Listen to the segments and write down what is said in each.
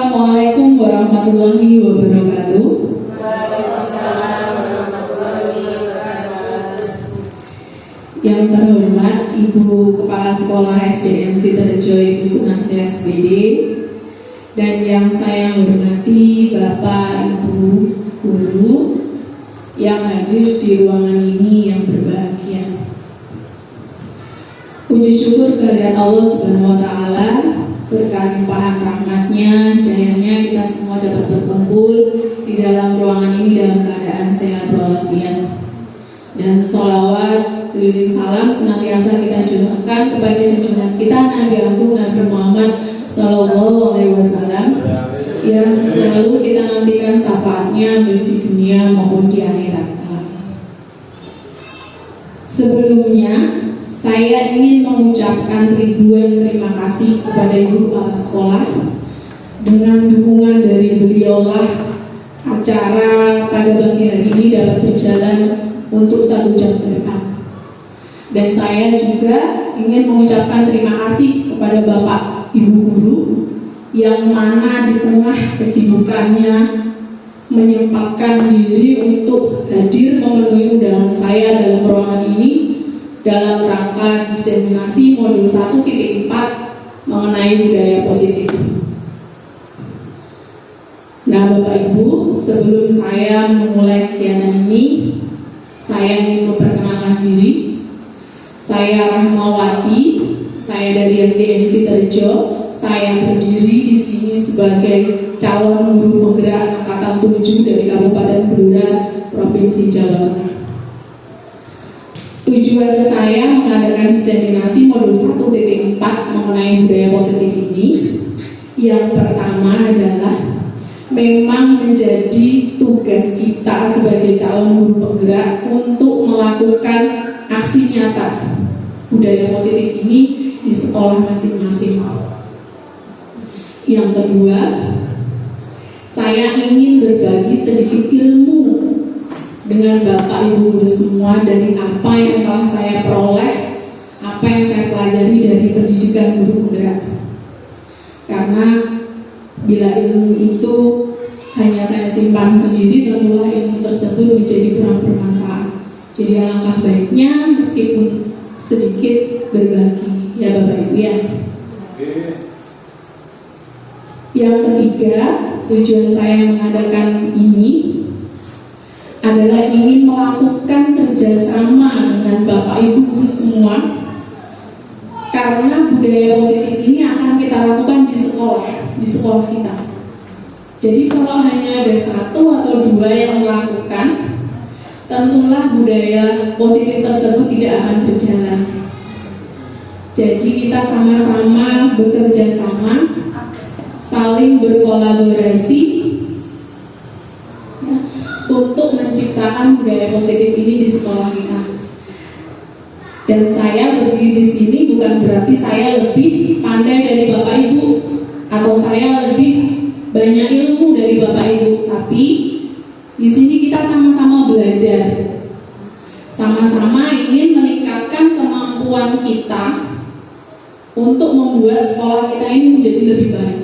Assalamualaikum warahmatullahi wabarakatuh. Waalaikumsalam warahmatullahi wabarakatuh. Yang terhormat Ibu Kepala Sekolah SDN Sidoarjo Ibu Sunarsi SPD, dan yang saya hormati Bapak Ibu guru yang hadir di ruangan ini yang berbahagia. Puji syukur kehadirat Allah Subhanahu wa Ta'ala, berkat limpahan rahmatnya, dayanya kita semua dapat berkumpul di dalam ruangan ini dalam keadaan sehat walafiat. Dan sholawat, keliling salam senantiasa kita curahkan kepada junjungan kita Nabi Agung Nabi Muhammad Sallallahu Alaihi Wasallam, yang selalu kita nantikan syafaatnya baik di dunia maupun di akhirat. Sebelumnya, saya ingin mengucapkan ribuan terima kasih kepada Ibu Kepala Sekolah. Dengan dukungan dari beliaulah acara pada pagi hari ini dapat berjalan untuk 1 jam ke depan. Dan saya juga ingin mengucapkan terima kasih kepada Bapak Ibu guru yang mana di tengah kesibukannya menyempatkan diri untuk hadir memenuhi undangan saya dalam ruangan ini dalam rangka diseminasi modul 1.4 mengenai budaya positif. Nah, Bapak Ibu, sebelum saya memulai kegiatan ini, saya ingin memperkenalkan diri. Saya Rahmawati, saya dari SDN Sidoarjo. Saya berdiri di sini sebagai calon guru penggerak angkatan 7 dari Kabupaten Blora, Provinsi Jawa Tengah. Tujuan saya mengadakan diseminasi modul 1.4 mengenai budaya positif ini, yang pertama adalah memang menjadi tugas kita sebagai calon guru penggerak untuk melakukan aksi nyata budaya positif ini di sekolah masing-masing. Yang kedua, saya ingin berbagi sedikit ilmu dengan Bapak Ibu guru semua dari apa yang telah saya peroleh, apa yang saya pelajari dari pendidikan guru penggerak. Karena bila ilmu itu hanya saya simpan sendiri, tentulah ilmu tersebut menjadi kurang bermanfaat. Jadi alangkah baiknya meskipun sedikit berbagi, ya Bapak Ibu ya. Yang ketiga, tujuan saya mengadakan ini adalah ingin melakukan kerjasama dengan Bapak Ibu guru semua, karena budaya positif ini akan kita lakukan di sekolah kita. Jadi kalau hanya ada 1 atau 2 yang melakukan, tentulah budaya positif tersebut tidak akan berjalan. Jadi kita sama-sama bekerja sama, saling berkolaborasi untuk menciptakan budaya positif ini di sekolah kita. Dan saya berdiri di sini bukan berarti saya lebih pandai dari Bapak Ibu atau saya lebih banyak ilmu dari Bapak Ibu, tapi di sini kita sama-sama belajar, sama-sama ingin meningkatkan kemampuan kita untuk membuat sekolah kita ini menjadi lebih baik.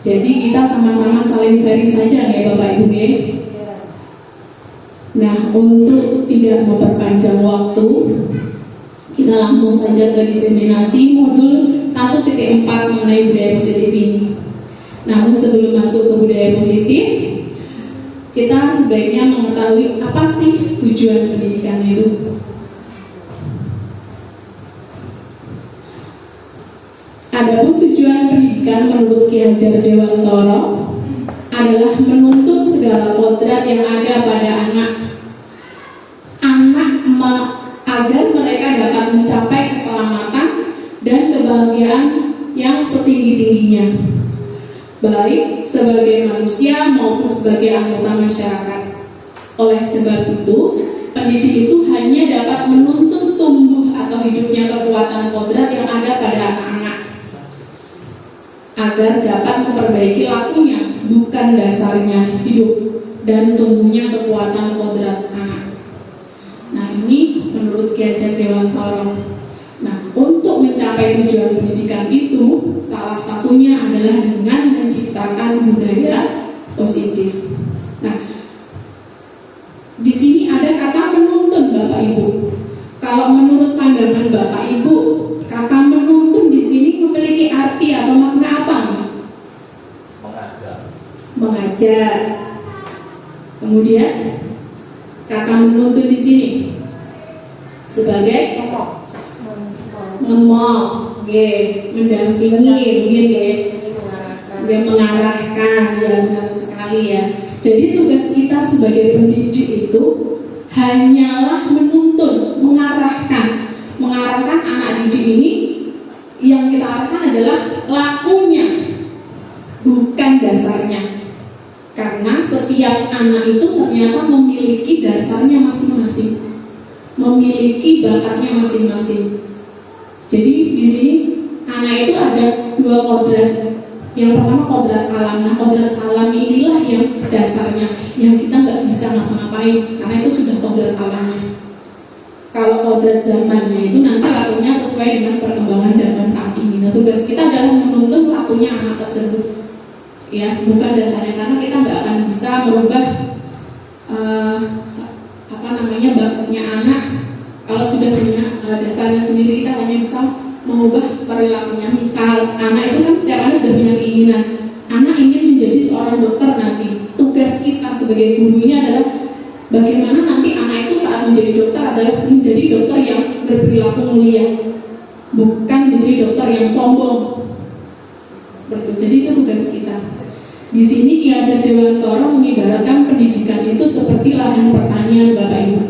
Jadi kita sama-sama saling sharing saja ya Bapak Ibu ya. Nah, untuk tidak memperpanjang waktu, kita langsung saja ke diseminasi modul 1.4 mengenai budaya positif ini. Namun sebelum masuk ke budaya positif, kita sebaiknya mengetahui apa sih tujuan pendidikan itu. Adapun tujuan pendidikan menurut Ki Hajar Dewantara adalah menuntut segala kodrat yang ada pada anak agar mereka dapat mencapai keselamatan dan kebahagiaan yang setinggi-tingginya, baik sebagai manusia maupun sebagai anggota masyarakat. Oleh sebab itu, pendidik itu hanya dapat menuntun tumbuh atau hidupnya kekuatan kodrat yang ada pada anak-anak, agar dapat memperbaiki lakunya, bukan dasarnya hidup dan tumbuhnya kekuatan kodrat anak. Nah, ini menurut Ki Hajar Dewantara. Nah, untuk mencapai mencapai tujuan pendidikan itu salah satunya adalah dengan menciptakan budaya positif. Nah, di sini ada kata menuntun Bapak Ibu. Kalau menurut pandangan Bapak Ibu, kata menuntun di sini memiliki arti atau makna apa? Mengajar. Kemudian kata menuntun di sini sebagai ngomong, mendampingi, dia mengarahkan, ya benar sekali ya. Jadi tugas kita sebagai pendidik itu hanyalah menuntun, mengarahkan anak didik ini. Yang kita arahkan adalah lakunya, bukan dasarnya. Karena setiap anak itu ternyata memiliki dasarnya masing-masing, memiliki bakatnya masing-masing. Jadi di sini anak itu ada dua kodrat. Yang pertama kodrat alam. Nah, kodrat alam inilah yang dasarnya, yang kita nggak bisa ngapa-ngapain karena itu sudah kodrat alamnya. Kalau kodrat zamannya itu nanti lakunya sesuai dengan perkembangan zaman saat ini. Nah, tugas kita adalah menuntun lakunya anak tersebut, ya, bukan dasarnya, karena kita nggak akan bisa merubah bakatnya anak. Kalau sudah punya dasarnya sendiri, kita hanya bisa mengubah perilakunya. Misal anak itu kan setiap anak sudah punya keinginan, anak ingin menjadi seorang dokter nanti. Tugas kita sebagai guru ini adalah bagaimana nanti anak itu saat menjadi dokter adalah menjadi dokter yang berperilaku mulia, bukan menjadi dokter yang sombong. Jadi itu tugas kita. Di sini Ki Hajar Dewantara mengibaratkan pendidikan itu seperti lahan pertanian Bapak Ibu.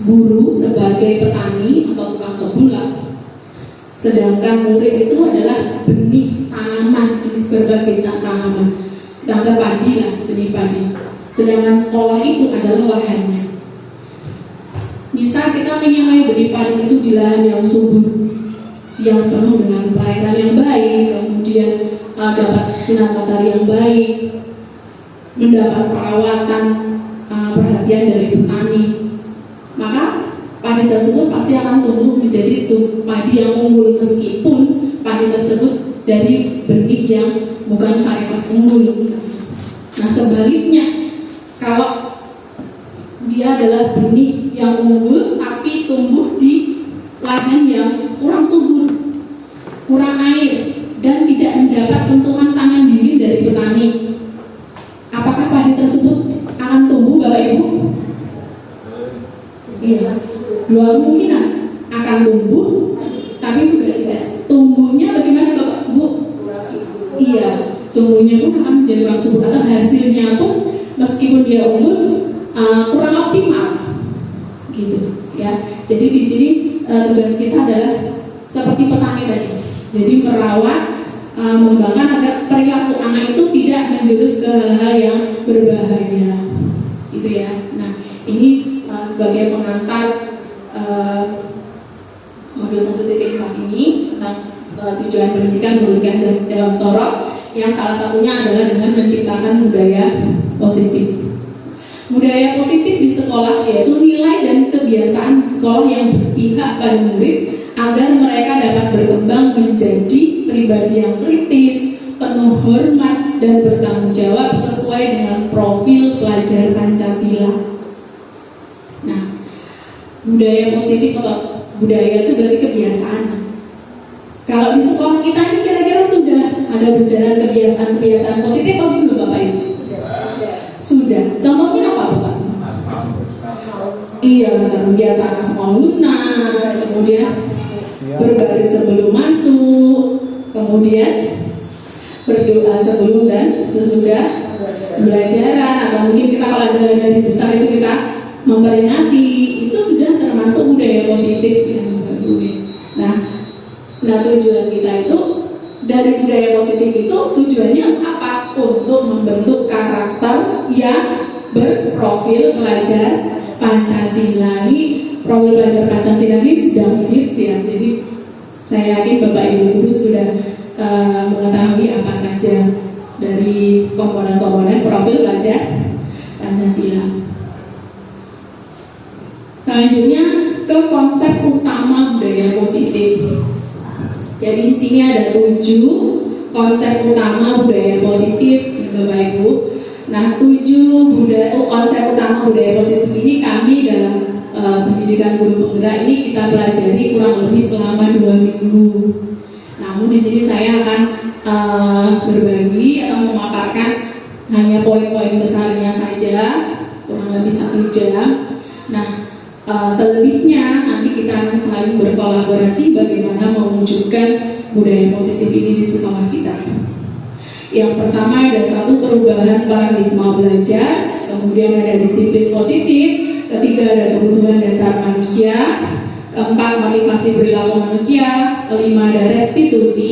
Guru sebagai petani atau tukang kebun lah, sedangkan murid itu adalah benih tanaman, jenis berbagai tanaman. Kita anggap padi lah, benih padi. Sedangkan sekolah itu adalah lahannya. Misal kita menyamai benih padi itu di lahan yang subur, yang penuh dengan pelayanan yang baik, kemudian dapat sinar matahari yang baik, mendapat perawatan, perhatian dari petani, maka padi tersebut pasti akan tumbuh menjadi padi yang unggul, meskipun padi tersebut dari benih yang bukan varietas unggul. Nah, sebaliknya, kalau dia adalah benih yang unggul tapi tumbuh di lahan yang kurang subur, kurang air, dan tidak mendapat sentuhan tangan dingin dari petani, apakah padi tersebut akan tumbuh Bapak Ibu? Iya, dua kemungkinan, akan tumbuh tapi sudah tidak. Tumbuhnya bagaimana Bapak Bu? Iya, tumbuhnya pun akan menjadi kurang subur, atau hasilnya pun meskipun dia unggul kurang optimal, gitu ya. Jadi di sini tugas kita adalah seperti petani tadi. Jadi merawat, membangun agar perilaku anak itu tidak menjurus ke hal-hal yang berbahaya, gitu ya. Nah, ini sebagai pengantar modul 1.4 ini tentang tujuan pendidikan guru Ki Hajar Dewantara, yang salah satunya adalah dengan menciptakan budaya positif. Budaya positif di sekolah yaitu nilai dan kebiasaan sekolah yang berpihak pada murid agar mereka dapat berkembang menjadi pribadi yang kritis, penuh hormat, dan bertanggung jawab sesuai dengan profil pelajar Pancasila. Nah, budaya positif atau budaya itu berarti kebiasaan. Kalau di sekolah kita ini kira-kira sudah ada berjalan kebiasaan positif atau belum Bapak Ibu? Sudah. Contohnya apa Bapak? Iya, benar, kebiasaan asmaul husna, kemudian berbaris sebelum masuk, kemudian berdoa sebelum dan sesudah belajaran, atau mungkin kita kalau ada dari besar itu kita memperingati, itu sudah termasuk budaya positif ya. Nah, tujuan kita itu dari budaya positif itu tujuannya apa? Untuk membentuk karakter yang berprofil pelajar Pancasila. Ini profil pelajar Pancasila ini sedang hits ya. Jadi saya yakin Bapak Ibu guru sudah mengetahui apa saja dari komponen-komponen profil pelajar Pancasila. Selanjutnya ke konsep utama budaya positif. Jadi di sini ada 7 konsep utama budaya positif, ya Bapak Ibu. Nah, 7 konsep utama budaya positif ini kami dalam pendidikan guru penggerak ini kita pelajari kurang lebih selama 2 minggu. Namun di sini saya akan berbagi atau memaparkan hanya poin-poin besarnya saja, kurang lebih 1 jam. Nah, selebihnya nanti kita akan saling berkolaborasi bagaimana mewujudkan budaya positif ini di sekolah kita. Yang pertama ada 1 perubahan paradigma belajar, kemudian ada disiplin positif, ketiga ada kebutuhan dasar manusia, keempat motivasi perilaku manusia, kelima ada restitusi.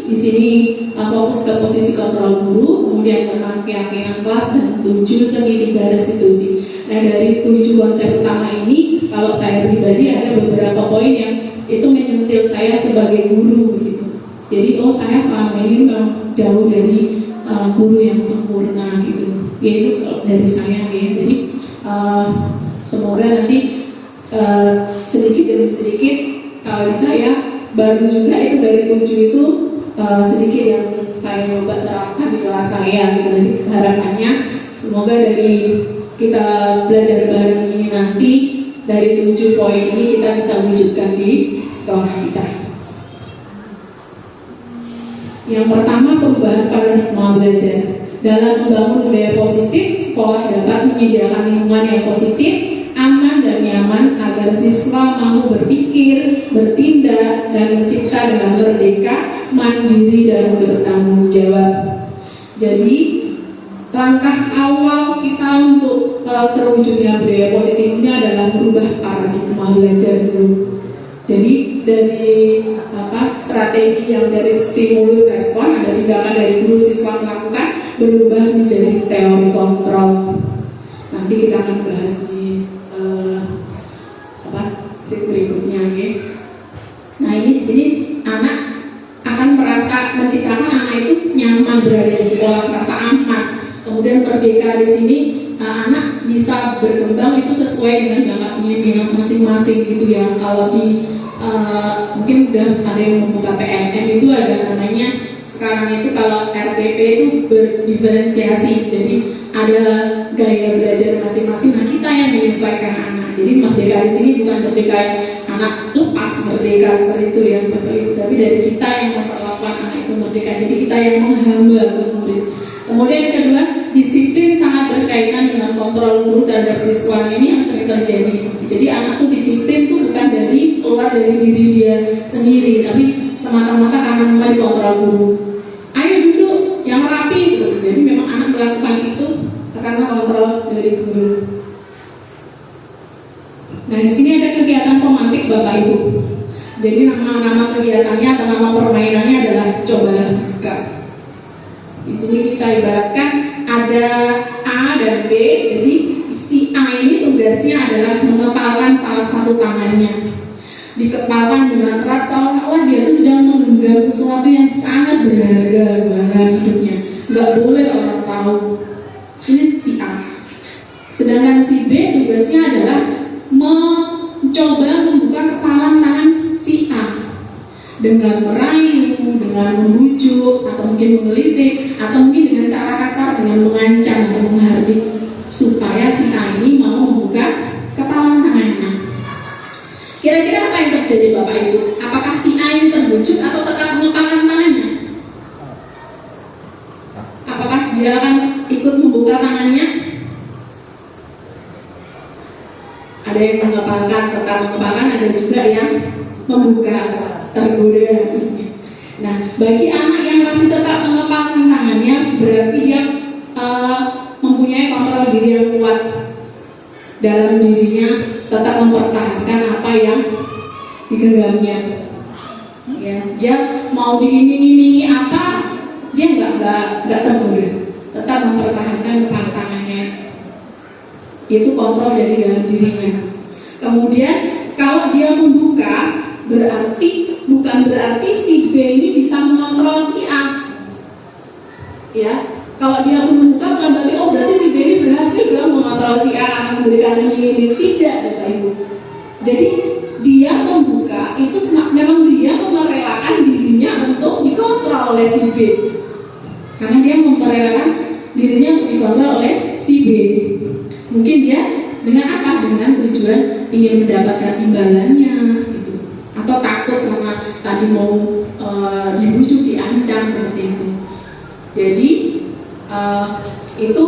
Di sini fokus ke posisi kontrol guru, kemudian ke-6 keyakinan kelas, dan 7 segitiga restitusi. Nah, dari 7 konsep utama ini, kalau saya pribadi ada beberapa poin yang itu menyentil saya sebagai guru begitu. Jadi saya selama ini jauh dari guru yang sempurna gitu. Itu dari saya ya. Jadi semoga nanti sedikit demi sedikit kalau saya baru juga itu dari 7 itu sedikit yang saya coba terapkan di kelas saya gitu. Jadi harapannya semoga dari kita belajar bareng ini nanti dari 7 poin ini kita bisa wujudkan di sekolah kita. Yang pertama, perubahan paradigma belajar. Dalam membangun budaya positif, sekolah dapat menyediakan lingkungan yang positif, aman dan nyaman agar siswa mau berpikir, bertindak, dan mencipta dengan merdeka, mandiri, dan bertanggung jawab. Jadi langkah awal kita untuk terwujudnya budaya positif ini adalah merubah paradigma belajar dulu. Jadi dari strategi yang dari stimulus respon, ada tindakan dari guru siswa melakukan, berubah menjadi teori kontrol. Nanti kita akan bahas di berikutnya ya. Nah, ini di sini anak akan merasa menciptakan anak itu nyaman berada di sekolah, merasa aman. Kemudian merdeka di sini anak bisa berkembang itu sesuai dengan bakatnya minat masing-masing gitu ya. Kalau di mungkin udah ada yang membuka PNM itu ada namanya sekarang itu kalau RPP itu berdiferensiasi. Jadi ada gaya belajar masing-masing. Nah, kita yang menyesuaikan anak. Jadi merdeka di sini bukan merdeka yang anak lepas merdeka seperti itu ya, tapi dari kita yang memperlakukan anak itu merdeka. Jadi kita yang menghamba ke murid. Kemudian yang kedua, disiplin sangat berkaitan dengan kontrol guru terhadap siswa. Ini yang sering terjadi. Jadi anak tuh disiplin tuh bukan dari keluar dari diri dia sendiri, tapi semata-mata karena memang dikontrol guru. Ayo duduk yang rapi. Jadi memang anak melakukan itu karena kontrol dari guru. Nah, di sini ada kegiatan pemantik Bapak Ibu. Jadi nama kegiatannya atau nama permainannya adalah cobalah buka. Di sini kita ibaratkan ada A dan B. Jadi si A ini tugasnya adalah mengepalkan salah satu tangannya. Dikepalkan dengan erat seolah-olah dia itu sedang menggenggam sesuatu yang sangat berharga dalam hidupnya. Nggak boleh orang tahu. Ini si A. Sedangkan si B tugasnya adalah mencoba membuka kepalan tangan si A dengan merayu, dengan membujuk, atau mungkin menggelitik, atau mungkin dengan cara kasar, dengan mengancam atau menghardik, supaya si A ini mau membuka kepalan tangannya. Kira-kira apa yang terjadi Bapak Ibu? Apakah si A ini terbujuk atau tetap mengepalkan tangannya? Apakah dia akan ikut membuka tangannya? Ada yang mengepalkan, tetap mengepalkan, ada juga yang membuka, tergoda. Nah, bagi anak yang masih tetap mengepalkan tangannya, berarti dia mempunyai kontrol diri yang kuat dalam dirinya, tetap mempertahankan apa yang digenggamnya. Ya, dia mau diiming-imingi apa, dia nggak tergoda, tetap mempertahankan kepalan tangannya. Itu kontrol dari dalam dirinya. Kemudian kalau dia membuka, bukan berarti si B ini bisa mengontrol si A. Ya, kalau dia membuka bukan berarti berarti si B ini berhasil dalam mengontrol si A, memberikan ini tidak, Bapak Ibu. Jadi dia membuka itu memang dia merelakan dirinya untuk dikontrol oleh si B, karena dia merelakan dirinya untuk dikontrol oleh si B. Mungkin dia dengan apa? Dengan tujuan ingin mendapatkan imbalannya gitu. Atau takut karena tadi mau dibujuk, diancam seperti itu. Jadi itu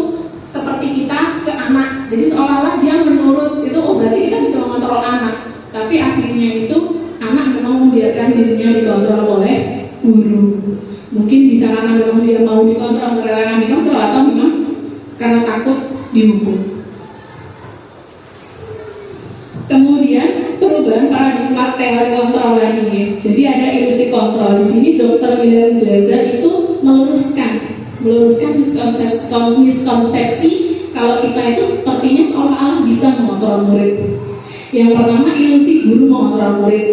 seperti kita ke anak. Jadi seolah-olah dia menurut itu, oh berarti kita bisa mengontrol anak. Tapi aslinya itu anak memang membiarkan dirinya dikontrol oleh guru. Mungkin bisa karena memang dia mau dikontrol, merelakan dikontrol, atau memang karena takut dihukum. Kemudian perubahan paradigma teori kontrol lagi. Jadi ada ilusi kontrol. Di sini Dr. William Glasser itu meluruskan miskonsepsi kalau kita itu sepertinya seolah-olah bisa mengontrol murid. Yang pertama, ilusi guru mengontrol murid.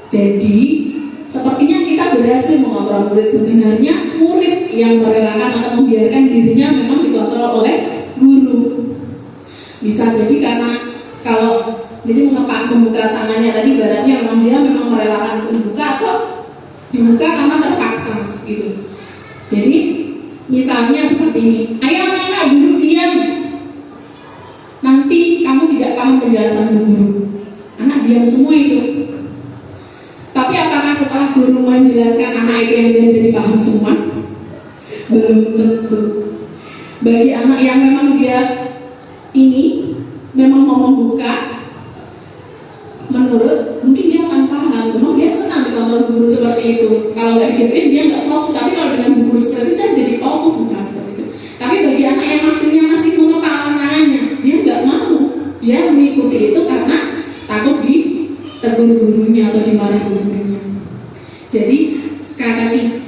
Jadi sepertinya kita berhasil mengontrol murid. Sebenarnya murid yang merelakan atau membiarkan dirinya memang dikontrol oleh guru. Bisa jadi karena kalau jadi membuka tangannya tadi ibaratnya dia memang merelakan membuka atau dibuka karena terpaksa gitu. Jadi misalnya seperti ini, ayo anak-anak duduk diam, nanti kamu tidak paham penjelasan guru. Anak diam semua itu. Tapi apakah setelah guru menjelaskan anak itu yang dia jadi paham semua? Belum tentu. Bagi anak yang memang dia ini memang mau membuka, menurut mungkin dia akan paham, memang dia senang dikontrol guru seperti itu. Kalau nggak digituin dia nggak fokus, tapi kalau dengan guru seperti itu jadi fokus misalnya seperti itu. Tapi bagi anak yang masih mengepalkan tangannya, dia nggak mau, dia mengikuti itu karena takut ditegur gurunya atau dimarahi gurunya. Jadi kata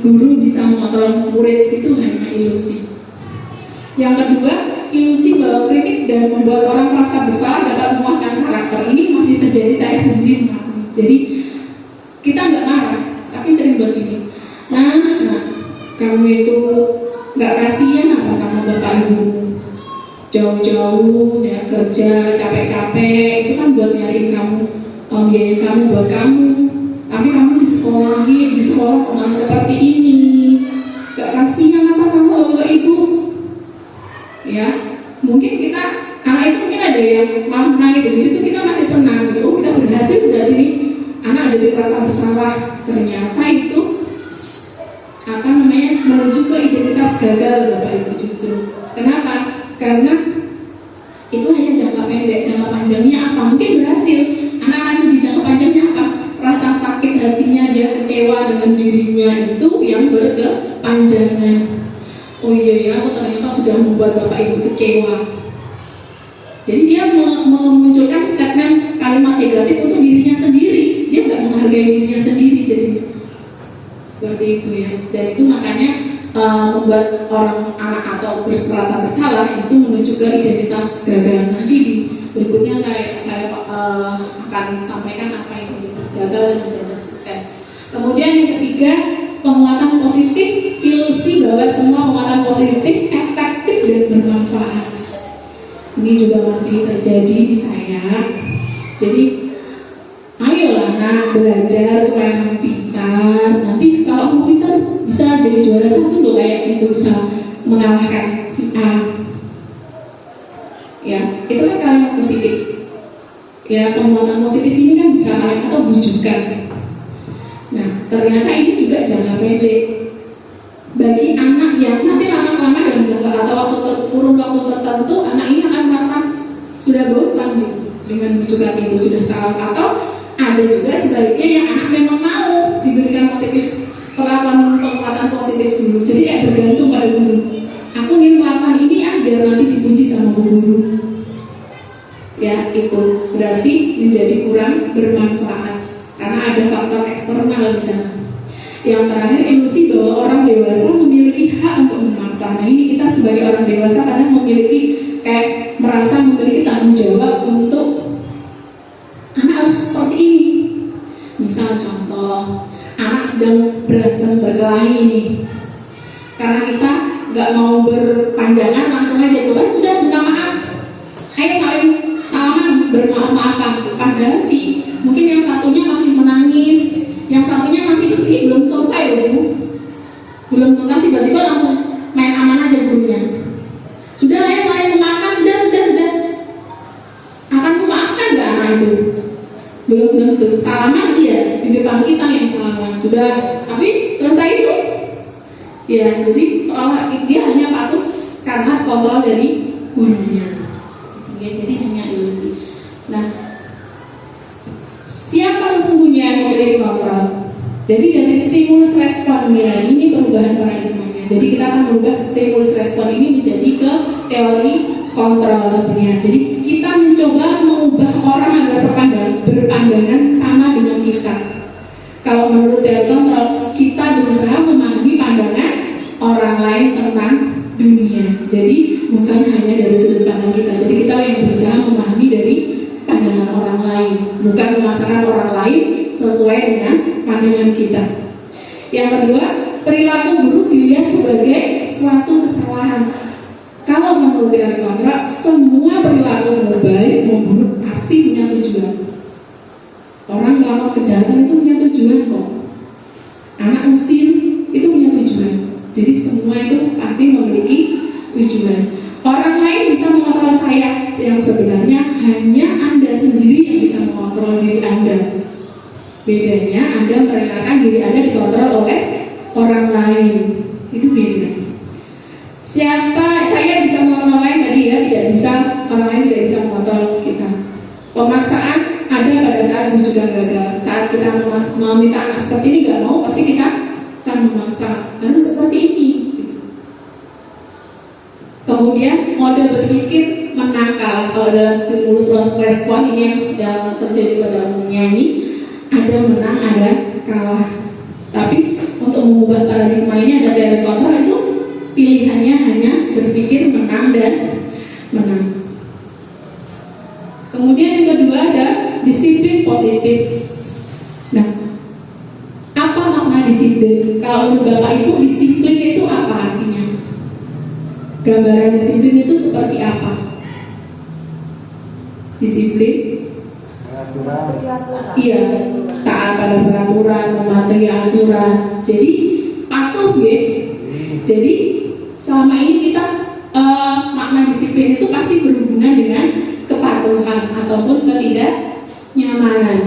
guru bisa mengontrol murid itu hanya ilusi. Yang kedua, ilusi bahwa kritik dan membuat orang merasa bersalah dapat memuaskan karakter. Ini masih terjadi saya sendiri. Jadi kita nggak marah, tapi sering buat ini. Nah, kamu itu nggak kasihan apa sama bapak ibu? Jauh-jauh ya kerja capek-capek itu kan buat nyariin kamu, biaya kamu buat kamu. Tapi kamu di sekolah malah seperti ini. Nggak kasihan apa sama bapak ibu? Ya, mungkin kita anak itu mungkin ada yang malah menangis, di situ kita masih senang gitu. Oh, kita berhasil berarti nih, anak jadi merasa bersalah. Ternyata itu menuju ke identitas gagal bapak ibu justru. Kenapa? Karena itu hanya jangka pendek. Jangka panjangnya apa? Mungkin berhasil. Anak masih di jangka panjangnya apa? Rasa sakit hatinya, dia kecewa dengan dirinya itu yang berkepanjangan. Oh iya ya, aku ternyata sudah membuat bapak ibu kecewa. Jadi dia memunculkan statement kalimat negatif untuk dirinya sendiri. Dia nggak menghargai dirinya sendiri, jadi seperti itu ya. Dan itu makanya membuat orang anak atau merasa bersalah itu menuju ke identitas gagal. Nanti di berikutnya saya akan sampaikan apa itu identitas gagal dan identitas sukses. Kemudian yang ketiga, penguatan positif, ilusi bahwa semua penguatan positif efektif dan bermanfaat. Ini juga masih terjadi di saya. Jadi ayolah nak belajar supaya kamu pintar. Nanti kalau kamu pintar bisa jadi juara satu loh, kayak itu bisa mengalahkan si A. Ya, itu kan kalimat positif. Ya, penguatan positif ini kan bisa kalian atau bujukan. Nah, ternyata ini juga jangka pendek. Bagi anak yang nanti lama-lama dalam jangka atau kurun waktu tertentu, anak ini akan merasa sudah bosan gitu dengan bujukan itu, sudah tahu. Atau ada juga sebaliknya yang anak memang mau diberikan positif, perlakuan penguatan positif dulu. Jadi kayak bergantung pada guru. Aku ingin melakukan ini biar nanti dipuji sama guru. Ya, itu berarti menjadi kurang bermanfaat karena ada faktor eksternal di sana. Yang terakhir, ilusi bahwa orang dewasa memiliki hak untuk memaksa. Nah, ini kita sebagai orang dewasa kadang memiliki kayak merasa memiliki tanggung jawab untuk anak harus seperti ini. Misal contoh, anak sedang berantem berkelahi ini, karena kita nggak mau berpanjangan langsung aja tuh, sudah minta maaf, ayo saling salaman bermaaf apa? Padahal mungkin yang satunya masih menangis, yang satunya masih belum selesai loh Bu. Belum tuntas tiba-tiba langsung main aman aja gurunya. Sudah ya, saya memaafkan, sudah. Akan memaafkan nggak anak itu? Belum tentu. Salaman iya, di depan kita yang salaman. Sudah, tapi selesai itu. Ya, jadi seolah dia hanya patuh karena kontrol dari gurunya. Ya, jadi hanya ilusi. Nah, siapa sesungguhnya yang memiliki kontrol? Jadi dari stimulus respon ya, ini perubahan paradigmanya. Jadi kita akan merubah stimulus respon ini menjadi ke teori kontrol dunia. Jadi kita mencoba mengubah orang agar berpandangan sama dengan kita. Kalau menurut teori kontrol, kita berusaha memahami pandangan orang lain tentang dunia. Jadi bukan hanya dari sudut pandang kita. Jadi kita yang berusaha memahami dari pandangan orang lain, bukan memaksakan orang lain sesuai dengan pandangan kita. Yang kedua, perilaku buruk dilihat sebagai suatu kesalahan. Kalau menurut teori kontrak, semua perilaku mau baik mau buruk pasti punya tujuan. Orang melakukan kejahatan itu punya tujuan kok. Anak usil itu punya tujuan. Jadi semua itu pasti memiliki tujuan. Orang lain bisa mengontrol saya, yang sebenarnya hanya Anda sendiri yang bisa mengontrol diri Anda. Bedanya Anda merelakan diri Anda dikontrol oleh orang lain. Itu beda. Saya bisa mengontrol lain tadi ya, tidak bisa, orang lain tidak bisa mengontrol kita. Pemaksaan ada pada saat rujukan gagal. Saat kita meminta anak seperti ini nggak mau, pasti kita akan memaksa harus seperti ini. Kemudian mode berpikir menangkal. Kalau dalam stimulus respon ini yang terjadi pada umumnya ini ada menang, ada kalah. Tapi untuk mengubah paradigma ini ada teori kontrol, itu pilihannya hanya berpikir menang dan menang. Kemudian yang kedua ada disiplin positif. Nah, apa makna disiplin? Kalau menurut Bapak Ibu, disiplin itu apa artinya? Gambaran disiplin itu seperti apa? Disiplin? Iya, taat pada peraturan, mematuhi aturan. Jadi patuh ya. Jadi selama ini kita makna disiplin itu pasti berhubungan dengan kepatuhan ataupun ketidaknyamanan.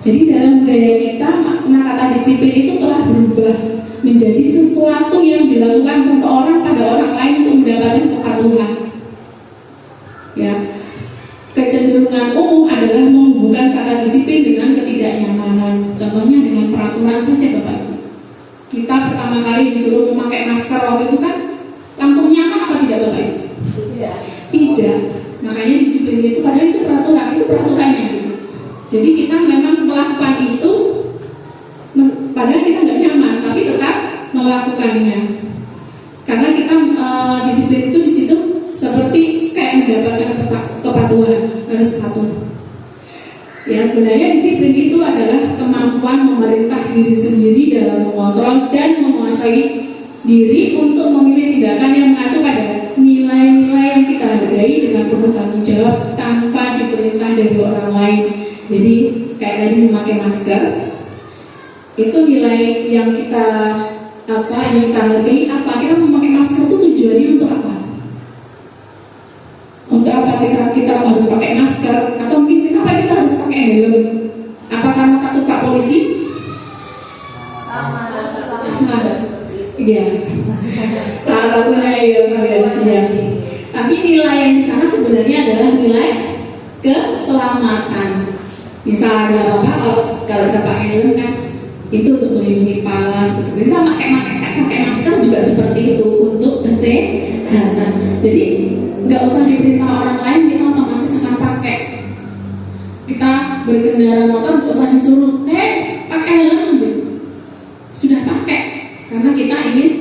Jadi dalam budaya kita makna kata disiplin itu telah berubah menjadi sesuatu yang dilakukan seseorang pada orang lain untuk mendapatkan kepatuhan. Ya, kecenderungan umum adalah menghubungkan kata disiplin dengan ketidaknyamanan. Contohnya dengan peraturan saja Bapak Ibu. Kita pertama kali disuruh memakai masker waktu itu kan langsung nyaman apa tidak Bapak Ibu? Tidak. Makanya disiplin itu padahal itu peraturannya. Jadi kita memang melakukan itu padahal kita nggak nyaman, tapi tetap melakukannya. Karena kita disiplin itu di situ seperti kayak mendapatkan kepatuhan, harus patuh. Ya, sebenarnya disiplin itu adalah kemampuan memerintah diri sendiri dalam mengontrol dan menguasai diri untuk memilih tindakan yang mengacu pada nilai-nilai yang kita hargai dengan penuh tanggung jawab tanpa diperintah dari orang lain. Jadi kayak tadi memakai masker, itu nilai yang kita hargai apa? Kita memakai masker itu tujuannya untuk apa? Untuk apa kita harus pakai masker? Atau mungkin kenapa kita harus pakai helm? Apa karena takut Pak polisi? Iya. Salah satunya ya. Tapi nilai yang di sana sebenarnya adalah nilai keselamatan. Misal ada apa-apa, kalau kita pakai helm kan itu untuk melindungi kepala. Kita pakai masker juga seperti itu untuk kesehatan. Jadi nggak usah diperintah orang lain, kita otomatis akan pakai. Kita berkendara motor nggak usah disuruh, pakai helm, sudah pakai. Karena kita ingin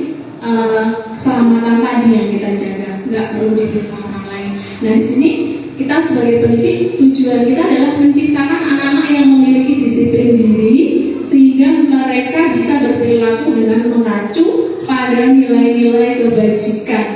keselamatan tadi yang kita jaga, nggak perlu diperintah orang lain. Nah di sini kita sebagai pendidik, tujuan kita adalah menciptakan anak-anak yang memiliki disiplin diri sehingga mereka bisa berperilaku dengan mengacu pada nilai-nilai kebajikan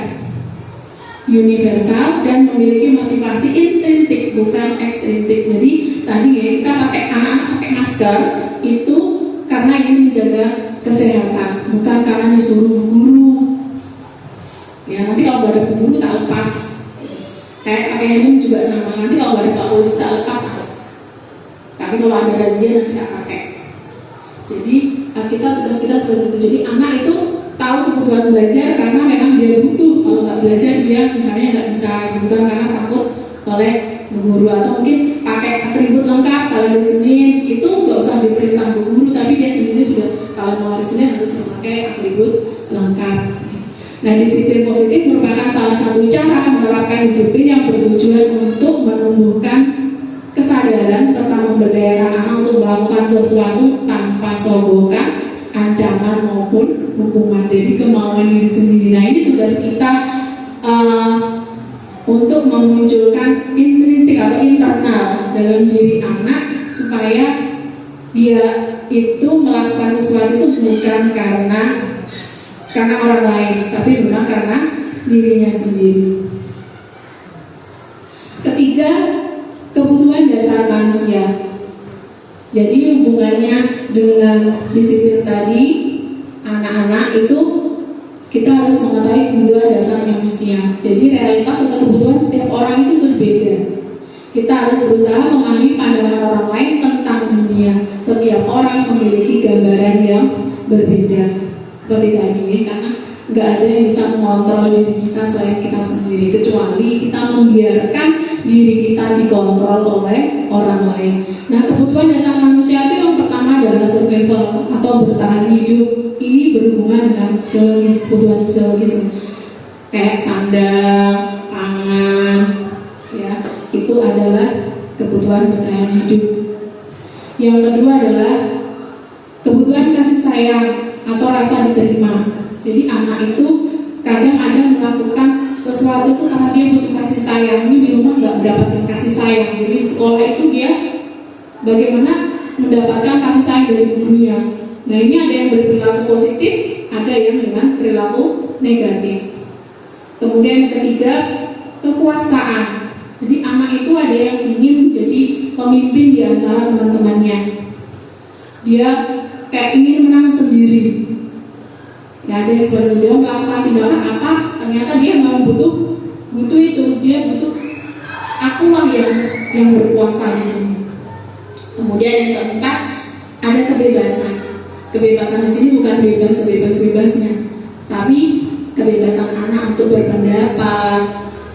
universal dan memiliki motivasi intrinsik bukan ekstrinsik. Jadi tadi ya, kita pakai anak-anak pakai masker itu karena ingin menjaga kesehatan, bukan karena disuruh guru. Ya nanti kalau ada guru tak lepas. Kayak pakai helm juga sama, nanti kalau ada Pak Polisi tak lepas harus. Tapi kalau ada razia nanti tak pakai. Jadi tugas kita seperti itu. Jadi anak itu tahu kebutuhan belajar karena memang dia butuh. Kalau nggak belajar dia misalnya nggak bisa, bukan karena takut oleh guru, atau mungkin pakai atribut lengkap kalau hari Senin itu nggak usah diperintah guru, tapi dia sendiri sudah kalau mau hari Senin harus memakai atribut lengkap. Nah, disiplin positif merupakan salah satu cara menerapkan disiplin yang bertujuan untuk menumbuhkan kesadaran serta memberdayakan anak untuk melakukan sesuatu tanpa sogokan, ancaman maupun hukuman. Jadi kemauan diri sendiri. Nah, ini tugas kita untuk memunculkan intrinsik atau internal dalam diri anak supaya dia itu melakukan sesuatu itu bukan karena orang lain, tapi memang karena dirinya sendiri. Ketiga, kebutuhan dasar manusia. Jadi hubungannya dengan disiplin tadi, anak-anak itu kita harus mengetahui kebutuhan dasar manusia. Jadi realitas atau kebutuhan setiap orang itu berbeda. Kita harus berusaha memahami pandangan orang lain tentang dunia. Setiap orang memiliki gambaran yang berbeda. Seperti tadi, karena nggak ada yang bisa mengontrol diri kita selain kita sendiri, kecuali kita membiarkan diri kita dikontrol oleh orang lain. Nah, kebutuhan dasar manusia itu yang pertama adalah survival atau bertahan hidup. Ini berhubungan dengan fisiologis, kebutuhan fisiologis kayak sandang, pangan, ya itu adalah kebutuhan bertahan hidup. Yang kedua adalah kebutuhan kasih sayang atau rasa diterima. Jadi anak itu kadang ada melakukan sesuatu itu karena dia butuh kasih sayang. Ini di rumah nggak mendapatkan kasih sayang. Jadi di sekolah itu dia bagaimana mendapatkan kasih sayang dari gurunya. Nah, ini ada yang berperilaku positif, ada yang dengan perilaku negatif. Kemudian ketiga, kekuasaan. Jadi anak itu ada yang ingin jadi pemimpin di antara teman-temannya. Dia kayak ingin menang sendiri. Ya, ada yang sebenarnya dia melakukan tindakan apa, ternyata dia memang butuh itu, dia butuh akulah yang berkuasa di sini. Kemudian yang keempat, ada kebebasan. Kebebasan di sini bukan bebas sebebas-bebasnya, tapi kebebasan anak untuk berpendapat,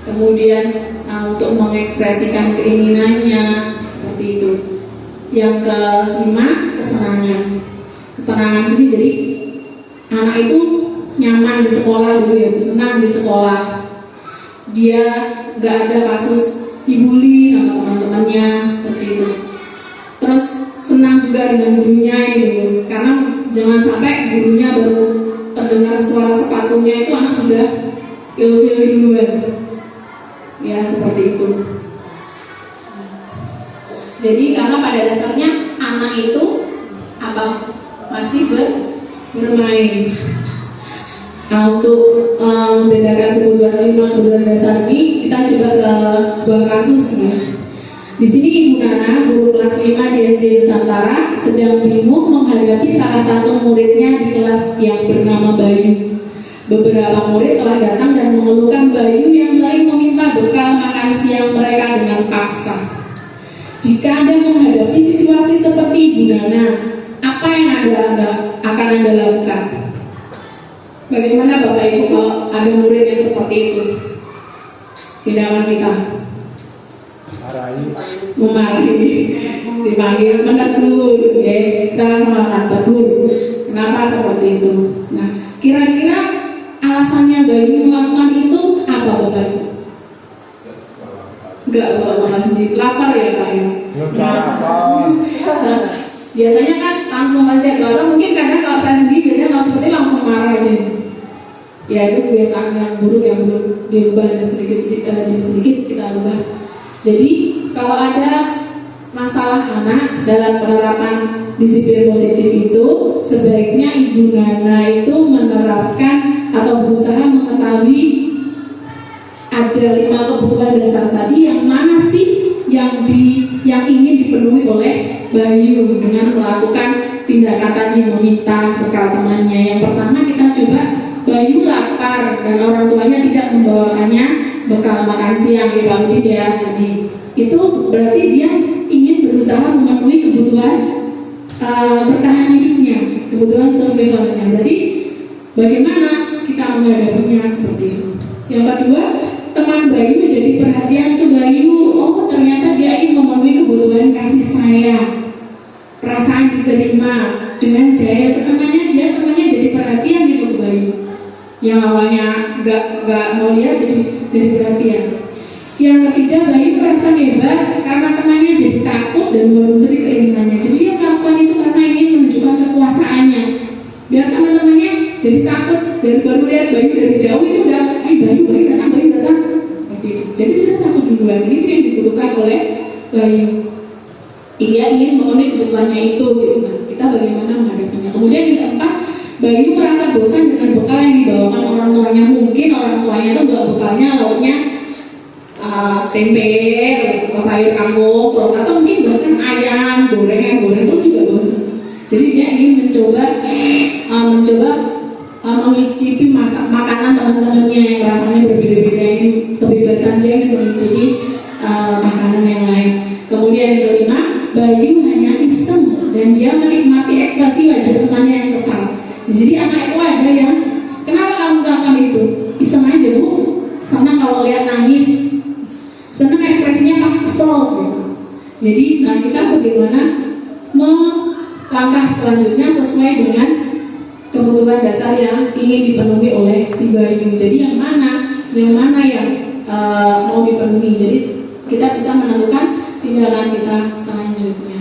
kemudian untuk mengekspresikan keinginannya, seperti itu. Yang kelima, kesenangan. Kesenangan sini jadi anak itu nyaman di sekolah dulu ya, senang di sekolah. Dia gak ada kasus dibully sama teman-temannya, seperti itu. Terus senang juga dengan gurunya ini, karena jangan sampai gurunya baru terdengar suara sepatunya itu anak sudah ilfil duluan. Ya, seperti itu. Jadi karena pada dasarnya anak itu apa? Masih bermain. Nah, untuk membedakan kebutuhan dasar ini, kita coba ke sebuah kasus ya. Di sini Ibu Nana, guru kelas 5 di SD Nusantara, sedang bingung menghadapi salah satu muridnya di kelas yang bernama Bayu. Beberapa murid telah datang dan mengeluhkan Bayu yang sering meminta bekal makan siang mereka dengan paksa. Jika Anda menghadapi situasi seperti Ibu Nana, apa yang akan Anda lakukan? Bagaimana Bapak Ibu kalau ada murid yang seperti itu? Tindakan kita memarahi, dipanggil, menegur, ya, kita langsung akan tegur. Kenapa seperti itu? Nah, kira-kira alasannya Bayu melakukan itu apa Bapak Ibu? Enggak bawa makan sendiri, lapar ya Pak ya? Nah, biasanya kan langsung aja, kalau mungkin karena kalau saya sendiri biasanya kalau seperti langsung marah aja. Ya itu kebiasaan yang buruk yang belum diubah dan sedikit kita ubah. Jadi kalau ada masalah anak dalam penerapan disiplin positif itu, sebaiknya Ibu Nana itu menerapkan atau berusaha mengetahui ada 5 kebutuhan dasar tadi yang mana sih yang yang ingin dipenuhi oleh Bayu dengan melakukan tindakan tadi, meminta bekal temannya. Yang pertama kita coba Bayu lapar dan orang tuanya tidak membawakannya bekal makan siang di Pak Udin ya. Jadi itu berarti dia ingin berusaha memenuhi kebutuhan bertahan hidupnya, kebutuhan survivalnya. Berarti bagaimana kita menghadapinya seperti itu. Yang kedua, teman Bayu jadi perhatian ke Bayu. Oh, ternyata dia ingin memenuhi kebutuhan kasih sayang, perasaan diterima dengan jaya ke temannya. Dia temannya jadi perhatian gitu ke Bayu. Yang awalnya nggak mau lihat jadi perhatian. Yang ketiga, Bayu merasa hebat karena temannya jadi takut dan menuruti keinginannya. Jadi dia melakukan itu karena ingin menunjukkan kekuasaannya. Biar teman-temannya jadi takut dan baru lihat Bayu dari jauh itu udah, Bayu datang. Seperti itu. Jadi sudah takut duluan. Itu yang dibutuhkan oleh Bayu. Dia ingin memenuhi kebutuhannya itu. Gitu. Kita bagaimana menghadapinya. Kemudian yang keempat, Bayu merasa bosan dengan bekal yang dibawakan orang tuanya. Mungkin orang tuanya itu bawa bekalnya lauknya tempe, terus sayur kangkung, terus atau mungkin bahkan ayam goreng itu juga bosan. Jadi dia ingin mencoba mengicipi makanan teman-temannya yang rasanya berbeda-beda, ingin kebebasan dia ingin mengicipi makanan yang lain. Kemudian yang kelima, Bayu hanya iseng dan dia menikmati ekspresi wajah temannya yang kesal. Jadi anak itu ada yang, kenapa kamu melakukan itu? Iseng aja bu, senang kalau lihat nangis, senang ekspresinya pas kesel gitu. Jadi kita bagaimana langkah selanjutnya sesuai dengan kebutuhan dasar yang ingin dipenuhi oleh si Bayu. Jadi yang mana yang mau dipenuhi. Jadi kita bisa menentukan tindakan kita selanjutnya.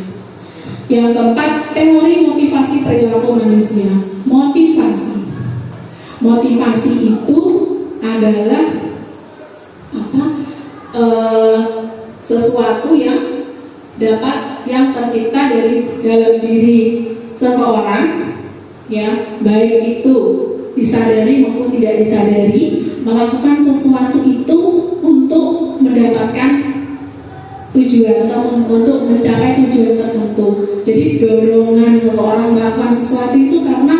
Yang keempat, teori motivasi perilaku manusia. Motivasi itu adalah sesuatu yang tercipta dari dalam diri seseorang, ya, baik itu disadari maupun tidak disadari, melakukan sesuatu itu untuk mendapatkan tujuan atau untuk mencapai tujuan tertentu. Jadi dorongan seseorang melakukan sesuatu itu karena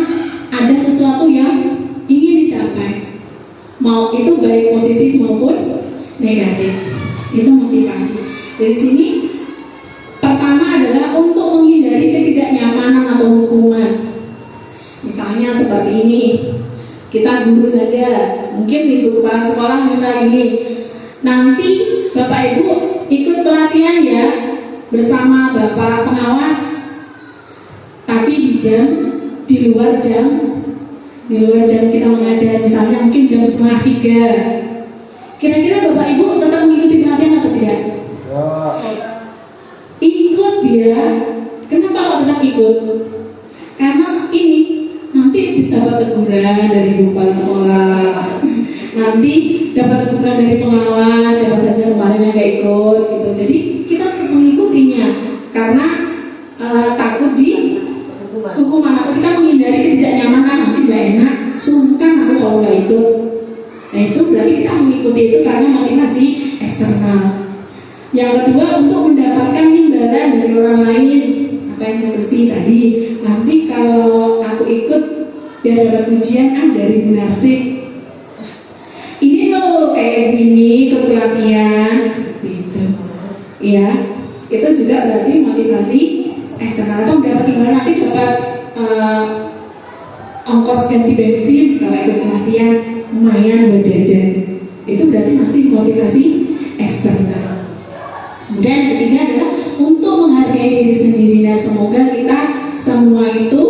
ada sesuatu yang ingin dicapai, mau itu baik positif maupun negatif. Itu motivasi. Dari sini pertama adalah untuk menghindari ketidaknyamanan atau hukuman. Misalnya seperti ini, kita guru saja, mungkin ibu kepala sekolah minta ini, nanti Bapak Ibu ikut pelatihan ya bersama Bapak pengawas, tapi di luar jam kita mengajar, misalnya mungkin jam 2:30. Kira-kira Bapak Ibu tetap mengikuti pelatihan atau tidak? Ikut dia. Kenapa kok tetap ikut? Karena ini nanti dapat teguran dari ibu kepala sekolah, nanti dapat teguran dari pengawas, siapa saja kemarin yang gak ikut gitu. Jadi kita mengikutinya karena takut di hukuman atau kita menghindari ketidaknyamanan, nanti gak enak, sungkan aku kalau gak ikut. Nah itu berarti kita mengikuti itu karena motivasi eksternal. Yang kedua, untuk mendapatkan imbalan dari orang lain. Apa yang saya bersih tadi, nanti kalau aku ikut biar dapat pujian dari Bu Narsih, ini loh kayak gini ikut pelatihan seperti itu. Ya, itu juga berarti motivasi eksternal. Atau dapat imbalan, nanti dapat ongkos ganti bensin kalau ikut pelatihan, lumayan buat jajan. Itu berarti masih motivasi eksternal. Kemudian yang ketiga adalah untuk menghargai diri sendiri. Nah, semoga kita semua itu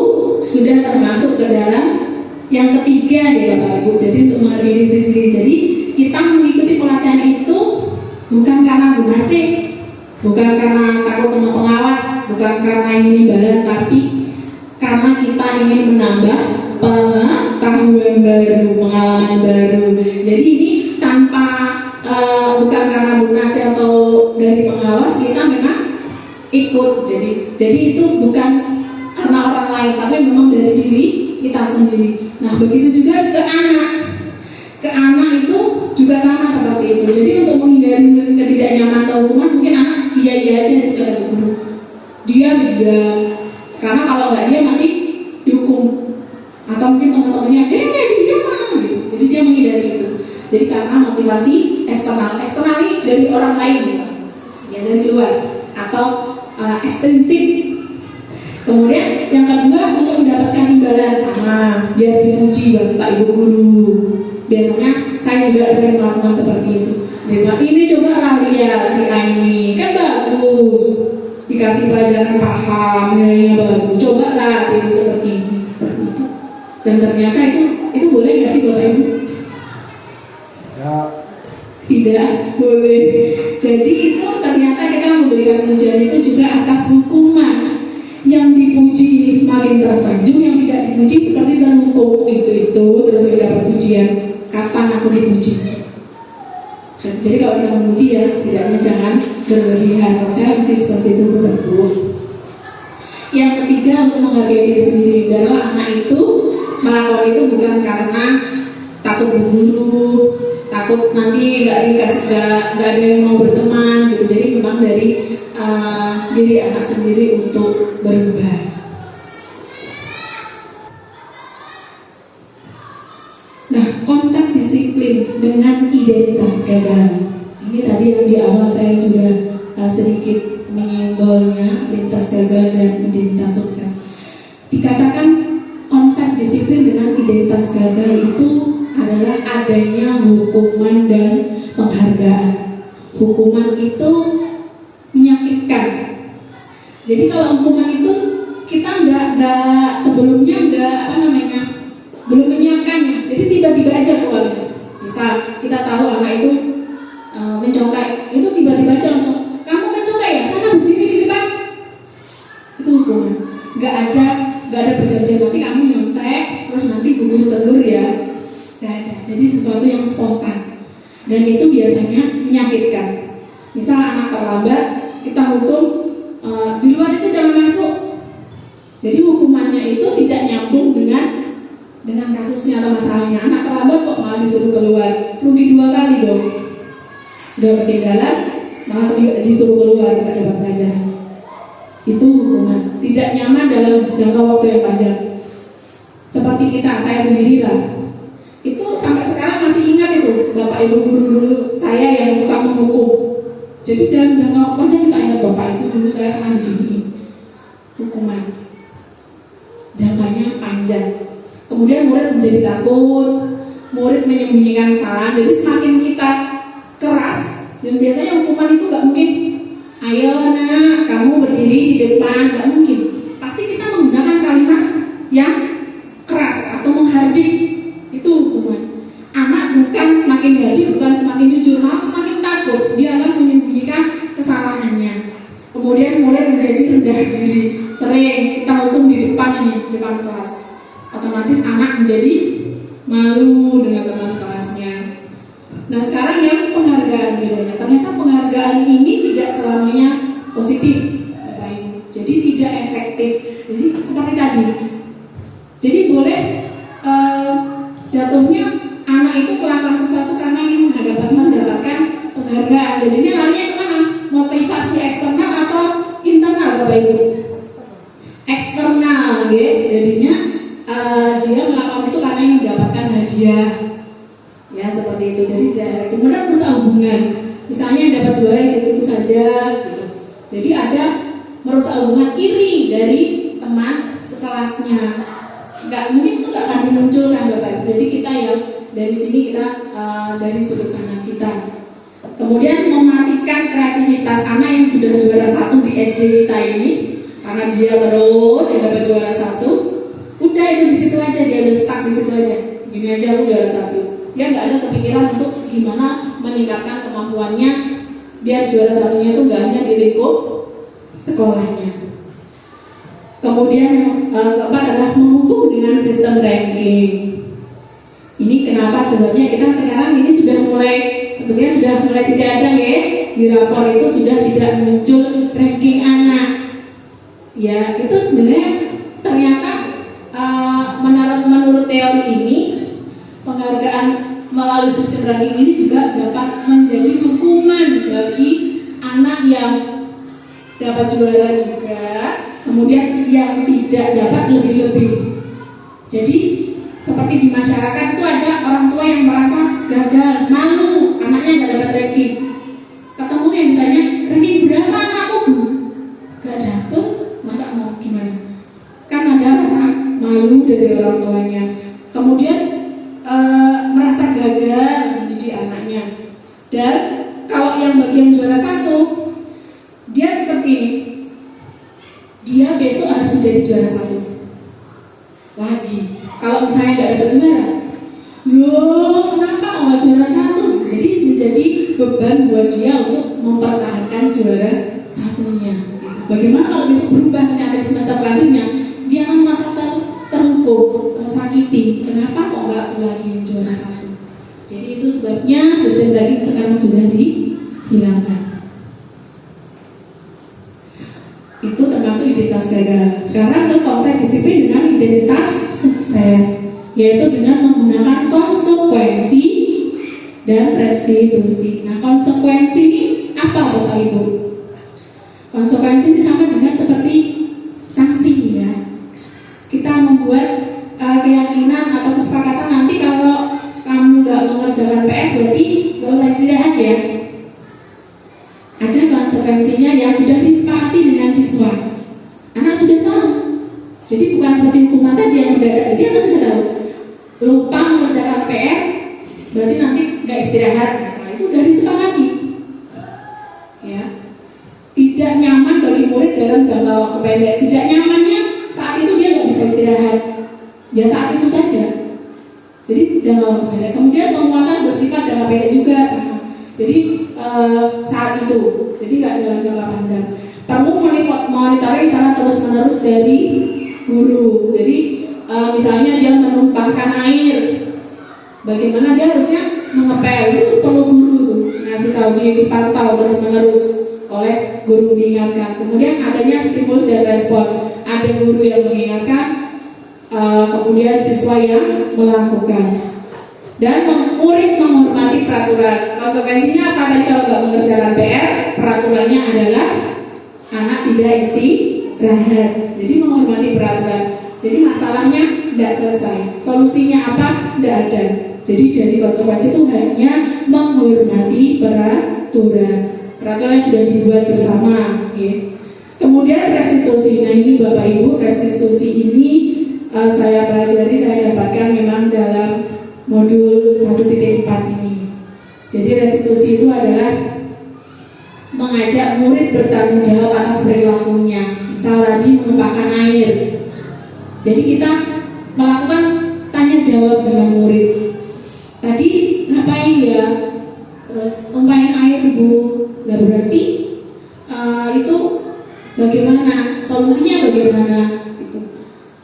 sudah termasuk ke dalam yang ketiga ya Bapak Ibu. Jadi untuk menghargai diri sendiri. Jadi kita mengikuti pelatihan itu bukan karena Bu Narsih, bukan karena takut sama pengawas, bukan karena ingin imbalan, tapi karena kita ingin menambah pengetahuan baru, pengalaman baru. Jadi ini bukan karena Bu Narsih atau dari pengawas, kita memang ikut. Jadi itu bukan karena orang lain, tapi memang dari diri kita sendiri. Nah begitu juga ke anak itu juga sama seperti itu. Jadi untuk menghindari ketidaknyamanan atau hukuman, mungkin anak iya aja itu kata guru. Dia, karena kalau nggak dia nanti dihukum. Atau mungkin teman-temannya, dia mah gitu. Jadi dia menghindari itu. Jadi karena motivasi eksternal ini dari orang lain, ya dari luar atau ekstrinsik. Kemudian yang kedua untuk mendapatkan imbalan sama, biar dipuji Bapak Ibu guru. Biasanya saya juga sering melakukan seperti itu. Ini coba lah lihat si A ini kan bagus, dikasih pelajaran paham, nilainya bagus. Coba lah tiru seperti ini, seperti itu. Dan ternyata itu boleh nggak sih Bapak Ibu? Ya. Tidak boleh. Jadi itu ternyata kita memberikan pujian itu juga atas hukuman. Yang dipuji semakin tersanjung, yang tidak dipuji seperti terhukum itu terus kita dapat pujian. Kapan aku dipuji? Jadi kalau kita memuji ya, tidaknya jangan berlebihan. Kalau saya mesti seperti itu berbuat. Yang ketiga untuk menghargai diri sendiri. Adalah anak itu melakukan itu bukan karena takut berguru, takut nanti nggak ada yang mau berteman gitu. Jadi memang dari diri anak sendiri untuk berubah. Nah, konsep disiplin dengan identitas gagal. Ini tadi yang di awal saya sudah sedikit menyinggolnya, identitas gagal dan identitas sukses. Dikatakan konsep disiplin dengan identitas gagal itu adalah adanya hukuman dan penghargaan. Hukuman itu menyakitkan. Jadi kalau hukuman itu kita nggak sebelumnya belum menyiapkannya. Jadi tiba-tiba aja keluarnya. Misal kita tahu anak itu mencontek, itu tiba-tiba aja langsung kamu mencontek ya, karena berdiri di depan. Itu hukuman. Nggak ada perjanjian nanti kamu nyontek, terus nanti guru tegur ya. Nggak ada. Jadi sesuatu yang spontan. Dan itu biasanya menyakitkan. Misal anak terlambat, kita hukum di luar aja jangan masuk. Jadi hukumannya itu tidak nyambung dengan kasusnya atau masalahnya. Anak terlambat kok malah disuruh keluar, rugi 2 kali dong. Udah ketinggalan, malah disuruh keluar, nggak dapat pelajaran. Itu hukuman. Tidak nyaman dalam jangka waktu yang panjang. Seperti saya sendiri lah. Itu sampai sekarang masih ingat itu Bapak Ibu guru saya yang suka menghukum. Jadi dalam jangka waktu panjang kita ingat Bapak itu dulu saya pernah begini. Hukuman jangkanya panjang. Kemudian murid menjadi takut, murid menyembunyikan kesalahan. Jadi semakin kita keras, dan biasanya hukuman itu nggak mungkin. Ayo nak, kamu berdiri di depan, nggak mungkin. Pasti kita menggunakan kalimat yang keras atau menghardik. Itu hukuman. Anak bukan semakin hadir, bukan semakin jujur, malah semakin takut. Dia akan menyembunyikan kesalahannya. Kemudian murid menjadi rendah diri. Sering kita hukum di depan kelas. Otomatis anak menjadi malu dengan teman kelasnya. Nah sekarang yang penghargaan bedanya. Ternyata penghargaan ini tidak selamanya positif, jadi tidak efektif. Jadi seperti tadi. Jadi boleh jatuhnya anak itu melakukan sesuatu karena ingin mendapatkan penghargaan. Jadinya larinya kemana? Motivasi eksternal atau internal, Bapak Ibu? Eksternal, ya. Jadinya dia melakukan itu karena ingin mendapatkan hadiah, ya seperti itu. Jadi kemudian merusak hubungan. Misalnya yang dapat juara itu saja, gitu. Jadi ada merusak hubungan, iri dari teman sekelasnya. Nggak mungkin itu nggak akan dimunculkan, Bapak. Jadi kita yang dari sini kita dari sudut pandang kita. Kemudian mematikan kreativitas anak yang sudah juara 1 di SD kita ini, karena dia terus yang dapat juara 1. Udah itu di situ aja, dia udah stuck di situ aja. Gini aja aku juara 1. Dia nggak ada kepikiran untuk gimana meningkatkan kemampuannya biar juara 1-nya itu nggak hanya di lingkup sekolahnya. Kemudian yang keempat adalah menghukum dengan sistem ranking. Ini kenapa sebabnya kita sekarang ini sudah mulai tidak ada ya, di rapor itu sudah tidak muncul ranking anak. Ya itu sebenarnya ternyata menurut teori ini penghargaan melalui sistem ranking ini juga dapat menjadi hukuman bagi anak yang dapat juara juga, kemudian yang tidak dapat lebih-lebih. Jadi seperti di masyarakat itu ada orang tua yang merasa gagal, malu anaknya nggak dapat ranking. Ketemu yang ditanya, ranking berapa anakku bu? Gak dapet, masa mau gimana? Kan ada rasa malu dari orang tuanya. Kemudian merasa gagal mendidik anaknya. Dan kalau yang bagian juara 1, dia seperti ini. Dia besok harus menjadi juara 1 lagi. Kalau misalnya nggak dapat juara, loh kenapa kok nggak juara 1? Jadi menjadi beban buat dia untuk mempertahankan juara 1-nya. Bagaimana kalau bisa berubah ternyata di semester selanjutnya dia akan merasa terhukum, tersakiti. Kenapa kok nggak lagi juara 1? Jadi itu sebabnya sistem ranking sekarang sudah dihilangkan. Itu termasuk identitas gagal. Sekarang ke konsep disiplin dengan identitas sukses, yaitu dengan menggunakan konsekuensi dan restitusi. Nah, konsekuensi ini apa Bapak Ibu? Konsekuensi ini sama dengan seperti sanksi ya. Kita membuat keyakinan atau kesepakatan nanti kalau kamu nggak mengerjakan PR berarti nggak usah istirahat ya. Ada konsekuensinya yang sudah disepakati dengan siswa. Anak sudah tahu. Jadi bukan seperti hukuman tadi yang mendadak. Jadi anak sudah tahu. Lupa mengerjakan PR berarti nanti nggak istirahat. Misalnya itu sudah disepakati. Ya. Tidak nyaman bagi murid dalam jangka waktu pendek. Tidak nyamannya saat itu dia nggak bisa istirahat. Ya saat itu saja. Jadi jangka waktu pendek. Kemudian penguatan bersifat jangka pendek juga sama. Jadi saat itu, jadi nggak dalam jangka panjang. Perlu monitoring secara terus-menerus dari guru. Jadi misalnya dia menumpahkan air, bagaimana dia harusnya mengepel, itu perlu guru tuh ngasih tahu, dipantau terus-menerus oleh guru, diingatkan. Kemudian adanya stimulus dan respon. Ada guru yang mengingatkan, kemudian siswa yang melakukan. Dan murid menghormati peraturan. Konsekuensinya apa tadi kalau nggak mengerjakan PR? Peraturannya adalah anak tidak istirahat. Jadi menghormati peraturan. Jadi masalahnya tidak selesai. Solusinya apa? Tidak ada. Jadi dari konsekuensi itu hanya menghormati peraturan. Peraturan yang sudah dibuat bersama. Okay. Kemudian restitusi. Nah ini Bapak Ibu, restitusi ini saya pelajari, saya dapatkan memang dalam modul 1.4 ini. Jadi restitusi itu adalah mengajak murid bertanggung jawab atas perilakunya. Misal tadi menumpahkan air. Jadi kita melakukan tanya jawab dengan murid. Tadi ngapain ya? Terus tumpahin air bu. Lah berarti itu bagaimana? Solusinya bagaimana? Gitu.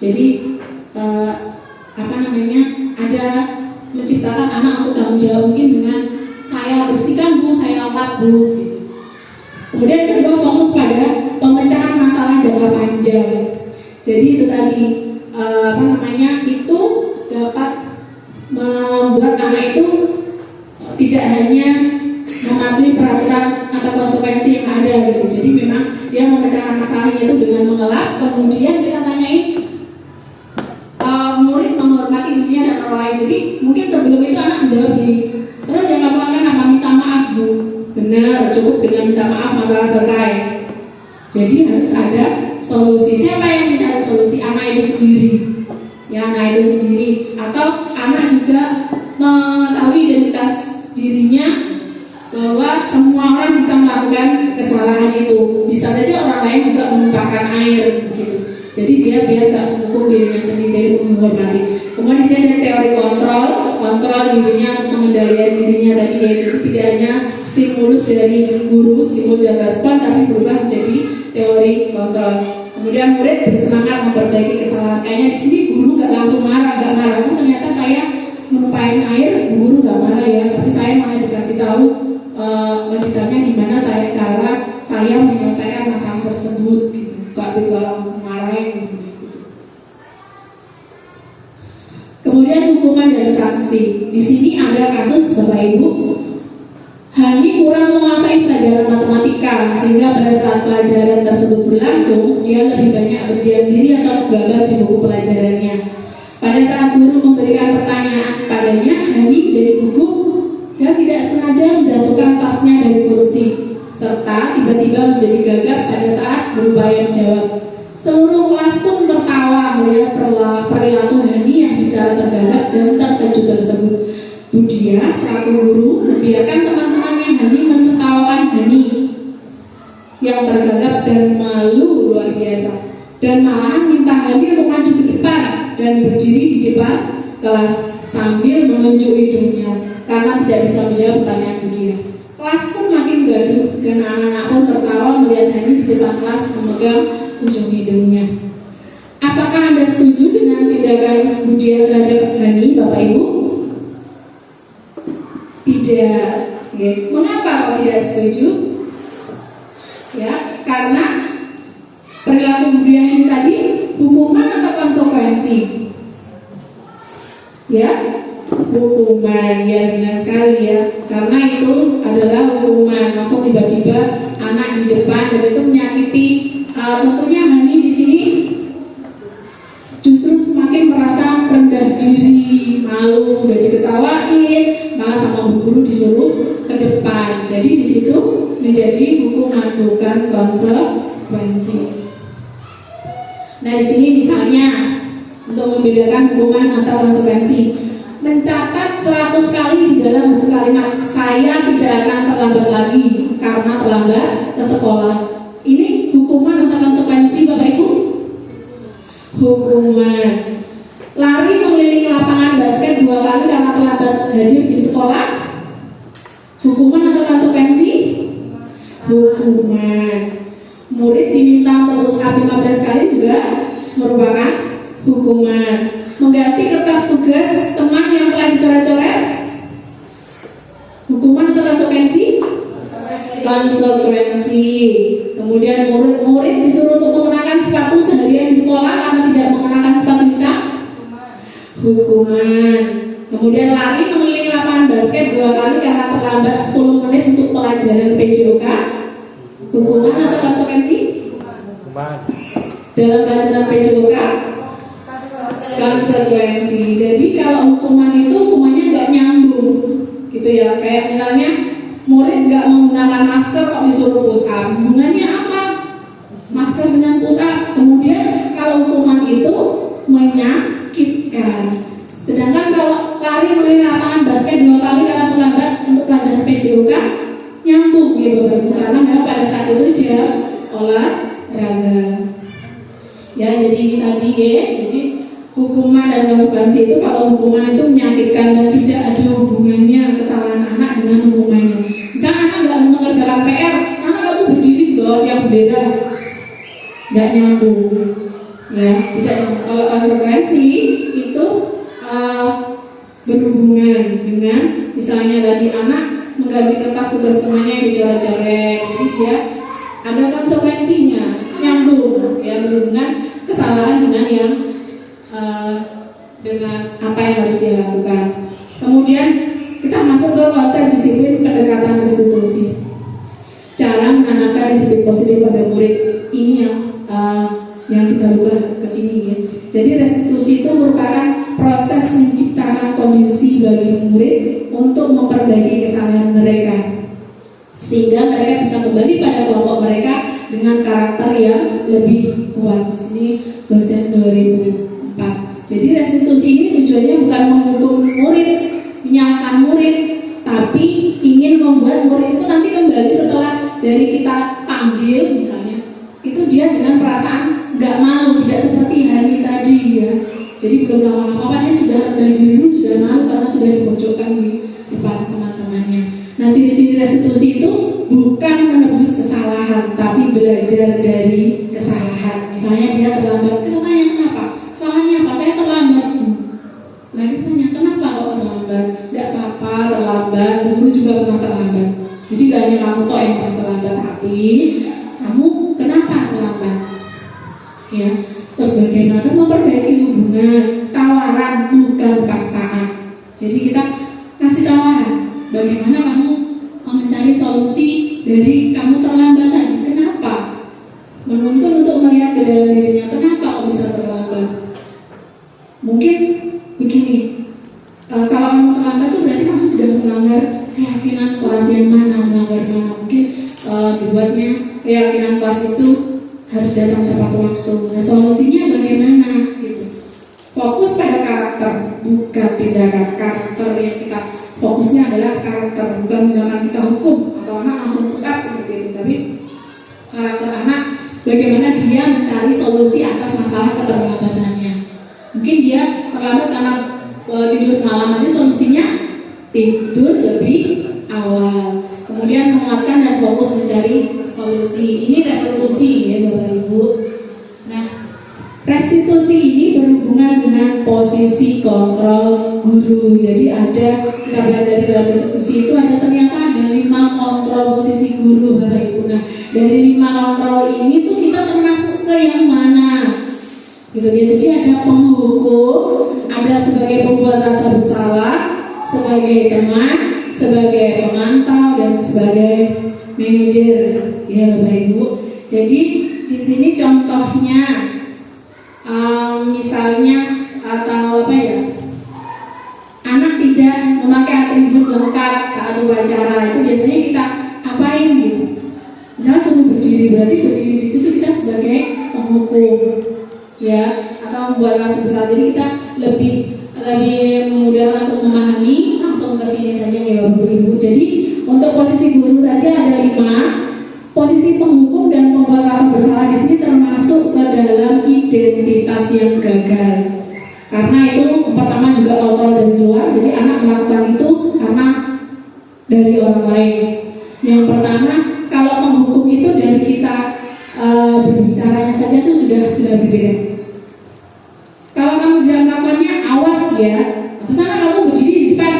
Jadi ada menciptakan anak untuk tanggung jawab mungkin dengan saya bersihkan bu, saya lap bu gitu. Kemudian kedua fokus pada pemecahan masalah jangka panjang. Jadi itu tadi itu dapat membuat anak itu tidak hanya mematuhi peraturan atau konsekuensi yang ada gitu. Jadi memang dia memecahkan masalahnya itu dengan mengelak. Kemudian kita tanyain murid menghormati dirinya dan orang lain. Jadi mungkin sebelum itu anak menjawab gini, terus yang kamu lakukan apa? Minta maaf bu. Benar, cukup dengan minta maaf masalah selesai. Jadi harus ada solusi. Siapa yang mencari solusi? Anak itu sendiri. Ya, anak itu sendiri. Atau anak juga mengetahui identitas dirinya bahwa semua orang bisa melakukan kesalahan itu. Bisa saja orang lain juga menumpahkan air begitu. Jadi dia biar gak menghukum dirinya sendiri, jadi menghormati. Kemudian di sini ada teori kontrol dirinya, pengendalian dirinya tadi ya. Jadi tidak hanya stimulus dari guru, stimulus dan respon, tapi berubah menjadi teori kontrol. Kemudian murid bersemangat memperbaiki kesalahan. Kayaknya di sini guru nggak langsung marah, nggak marah. Ternyata saya menumpahin air, guru nggak marah ya, tapi saya malah dikasih tahu ditanya gimana cara saya menyelesaikan masalah tersebut. Gitu. Gak kalau marahin. Gitu. Kemudian hukuman dan sanksi. Di sini ada kasus Bapak Ibu Hani kurang menguasai pelajaran matematika, sehingga pada saat pelajaran tersebut berlangsung, dia lebih banyak berdiam diri atau menggambar di buku pelajarannya. Pada saat guru memberikan pertanyaan padanya, Hani jadi gugup dan tidak sengaja menjatuhkan tasnya dari kursi, serta tiba-tiba menjadi gagap pada saat berupaya menjawab. Seluruh kelas pun tertawa melihat perilaku Hani yang bicara tergagap dan terkejut tersebut. Budia selaku guru membiarkan teman-temannya Hani menertawakan Hani yang tergagap dan malu luar biasa, dan malahan minta Hani untuk maju ke depan dan berdiri di depan kelas sambil menunjuk hidungnya karena tidak bisa menjawab pertanyaan Budia. Kelas pun makin gaduh dan anak-anak pun tertawa melihat Hani di depan kelas memegang ujung hidungnya. Apakah Anda setuju dengan tindakan Budia terhadap Hani, Bapak Ibu? Tidak. Ya. Mengapa kok tidak setuju? Ya, karena perilaku Budia ini tadi hukuman atau konsekuensi? Ya, hukuman. Ya, benar sekali ya. Karena itu adalah hukuman. Langsung tiba-tiba anak di depan dan itu menyakiti. Tentunya Hani di sini justru semakin merasa rendah diri, malu, udah diketawain, malah sama bu guru disuruh ke depan. Jadi di situ menjadi hukuman bukan konsekuensi. Nah di sini misalnya untuk membedakan hukuman atau konsekuensi, mencatat 100 kali di dalam buku kalimat saya tidak akan terlambat lagi karena terlambat ke sekolah. Ini hukuman atau konsekuensi, Bapak Ibu? Hukuman. Lari mengelilingi lapangan basket 2 kali karena terlambat hadir di sekolah, hukuman atau konsekuensi? Hukuman. Murid diminta untuk push up 15 kali juga merupakan hukuman. Mengganti kertas tugas teman yang telah dicoret-coret, hukuman atau konsekuensi? Konsekuensi. Kemudian murid disuruh untuk mengenakan sepatu seharian di sekolah karena tidak mengenakan sepatu hitam, hukuman. Kemudian lari mengelilingi lapangan basket 2 kali karena terlambat 10 menit untuk pelajaran PJOK, hukuman atau konsekuensi? Hukuman. Dalam pelajaran PJOK, konsekuensi. Jadi kalau hukuman itu hukumannya nggak nyambung, gitu ya. Kayak misalnya murid nggak menggunakan masker kok disuruh push up, hubungannya apa? Masker dengan push up. Kemudian kalau hukuman itu menyakitkan. Sedangkan kalau lari mengelilingi lapangan basket 2 kali karena terlambat untuk pelajaran PJOK, nyambung ya Bapak Ibu, karena memang pada saat itu dia olahraga. Ya jadi ini tadi ya, jadi hukuman dan konsekuensi itu, kalau hukuman itu menyakitkan dan tidak ada hubungannya kesalahan anak dengan hukumannya. Misalnya anak nggak mengerjakan PR, anak kamu berdiri di bawah tiang bendera, nggak nyambung. Ya, tidak. Kalau konsekuensi itu berhubungan dengan misalnya tadi anak mengganti kertas tugas temannya yang dicoret-coret, jadi dia ada konsekuensinya, nyambung, ya berhubungan kesalahan dengan yang dengan apa yang harus dia lakukan. Kemudian kita masuk ke konsep disiplin pendekatan restitusi. Cara menanamkan disiplin positif pada murid ini yang kita ubah ke sini ya. Jadi restitusi itu merupakan proses menciptakan kondisi bagi murid untuk memperbaiki kesalahan mereka, sehingga mereka bisa kembali pada kelompok mereka dengan karakter yang lebih kuat. Di sini dosen 2004. Jadi restitusi ini tujuannya bukan menghukum murid, menyalahkan murid, tapi ingin membuat murid itu nanti kembali setelah dari kita panggil misalnya, itu dia dengan perasaan nggak malu, tidak seperti Hani tadi ya. Jadi belum lama-lama apa dia sudah rendah diri, sudah malu karena sudah dipojokkan di depan teman-temannya. Nah ciri-ciri restitusi itu bukan menebus kesalahan, tapi belajar dari kesalahan. Misalnya dia terlambat, kita tanya kenapa? Salahnya apa? Saya terlambat. Lagi tanya kenapa kok terlambat? Tidak apa-apa terlambat, guru juga pernah terlambat. Jadi gak hanya kamu toh yang pernah terlambat, tapi kamu kenapa terlambat? Ya, terus bagaimana memperbaiki hubungan, tawaran bukan paksaan. Jadi kita kasih tawaran, bagaimana kamu mencari dari kamu terlambat tadi. Kenapa? Menuntun untuk melihat ke dalam dirinya, kenapa kok bisa terlambat? Mungkin begini, kalau kamu terlambat itu berarti kamu sudah melanggar keyakinan kelas yang mana, melanggar mana. Mungkin dibuatnya keyakinan kelas itu harus datang tepat waktu. Nah, solusinya bagaimana? Gitu. Fokus pada karakter, bukan tindakan. Karakter yang kita fokusnya adalah karakter, bukan tindakan kita hukum atau anak langsung pusat seperti itu. Tapi karakter anak, bagaimana dia mencari solusi atas masalah keterlambatannya. Mungkin dia terlambat karena tidur malam, nanti solusinya tidur lebih awal. Kemudian menguatkan dan fokus mencari solusi. Ini restitusi ya Bapak Ibu. Nah, restitusi ini berhubungan dengan posisi kontrol guru. Jadi kita belajar di dalam restitusi itu ternyata ada 5 kontrol posisi guru Bapak Ibu. Nah, dari 5 kontrol ini tuh kita termasuk ke yang mana? Gitu ya. Jadi ada penghukum, ada sebagai pembuat rasa bersalah, sebagai teman, sebagai pemantau, dan sebagai manajer ya Bapak Ibu. Jadi di sini contohnya misalnya atau apa ya, anak tidak memakai atribut lengkap saat upacara, itu biasanya kita apain gitu? Misalnya suruh berdiri, berarti berdiri di situ kita sebagai penghukum ya, atau membuat rasa besar. Jadi kita lebih mudah untuk memahami, langsung ke sini saja ya Bapak Ibu. Jadi untuk posisi guru tadi ada 5, posisi penghukum dan pembuat rasa bersalah di sini termasuk ke dalam identitas yang gagal. Karena itu pertama juga kontrol dari luar, jadi anak melakukan itu karena dari orang lain. Yang pertama, kalau penghukum itu dari kita berbicaranya saja itu sudah berbeda. Kalau kamu tidak melakukannya, awas ya, atau sana kamu berdiri di depan.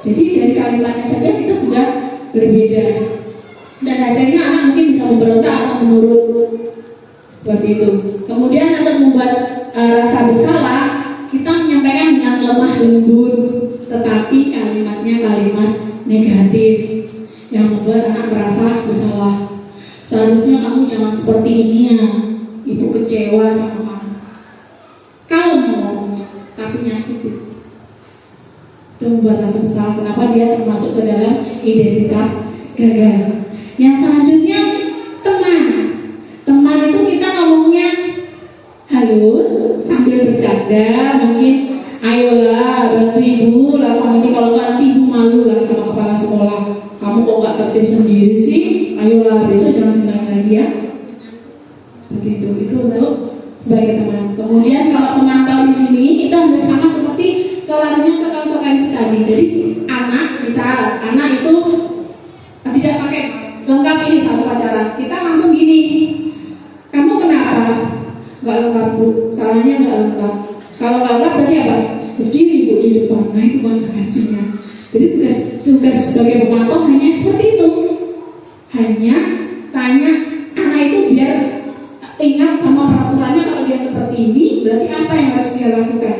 Jadi dari kalimatnya saja kita sudah berbeda. Dan hasilnya anak mungkin bisa memberontak atau menurut seperti itu. Kemudian untuk membuat rasa bersalah, kita menyampaikan dengan lemah lembut, tetapi kalimatnya kalimat negatif yang membuat anak merasa bersalah. Seharusnya kamu jangan seperti ini ya, ibu kecewa sama kamu. Kalau ngomongnya, tapi nyakitin, itu membuat rasa bersalah. Kenapa dia termasuk ke dalam identitas gagal. Yang selanjutnya teman. Teman itu kita ngomongnya halus sambil bercanda, mungkin ayolah bantu ibu lakukan ini, kalau nggak nanti ibu malu lah sama kepala sekolah. Kamu kok nggak tertib sendiri sih? Ayolah besok jangan bilang lagi ya. Seperti itu untuk sebagai teman. Kemudian kalau pemantau di sini itu hampir sama seperti kelarunya ke konsekuensi tadi. Jadi anak itu tidak pakai lengkap ini satu pacaran, kita langsung gini, kamu kenapa? Gak lengkap bu, salahnya gak lengkap. Kalau gak lengkap berarti apa? Berdiri bu di depan. Nah itu konsekuensinya. Jadi tugas sebagai pemantau hanya seperti itu, hanya tanya anak itu biar ingat sama peraturannya. Kalau dia seperti ini berarti apa yang harus dia lakukan,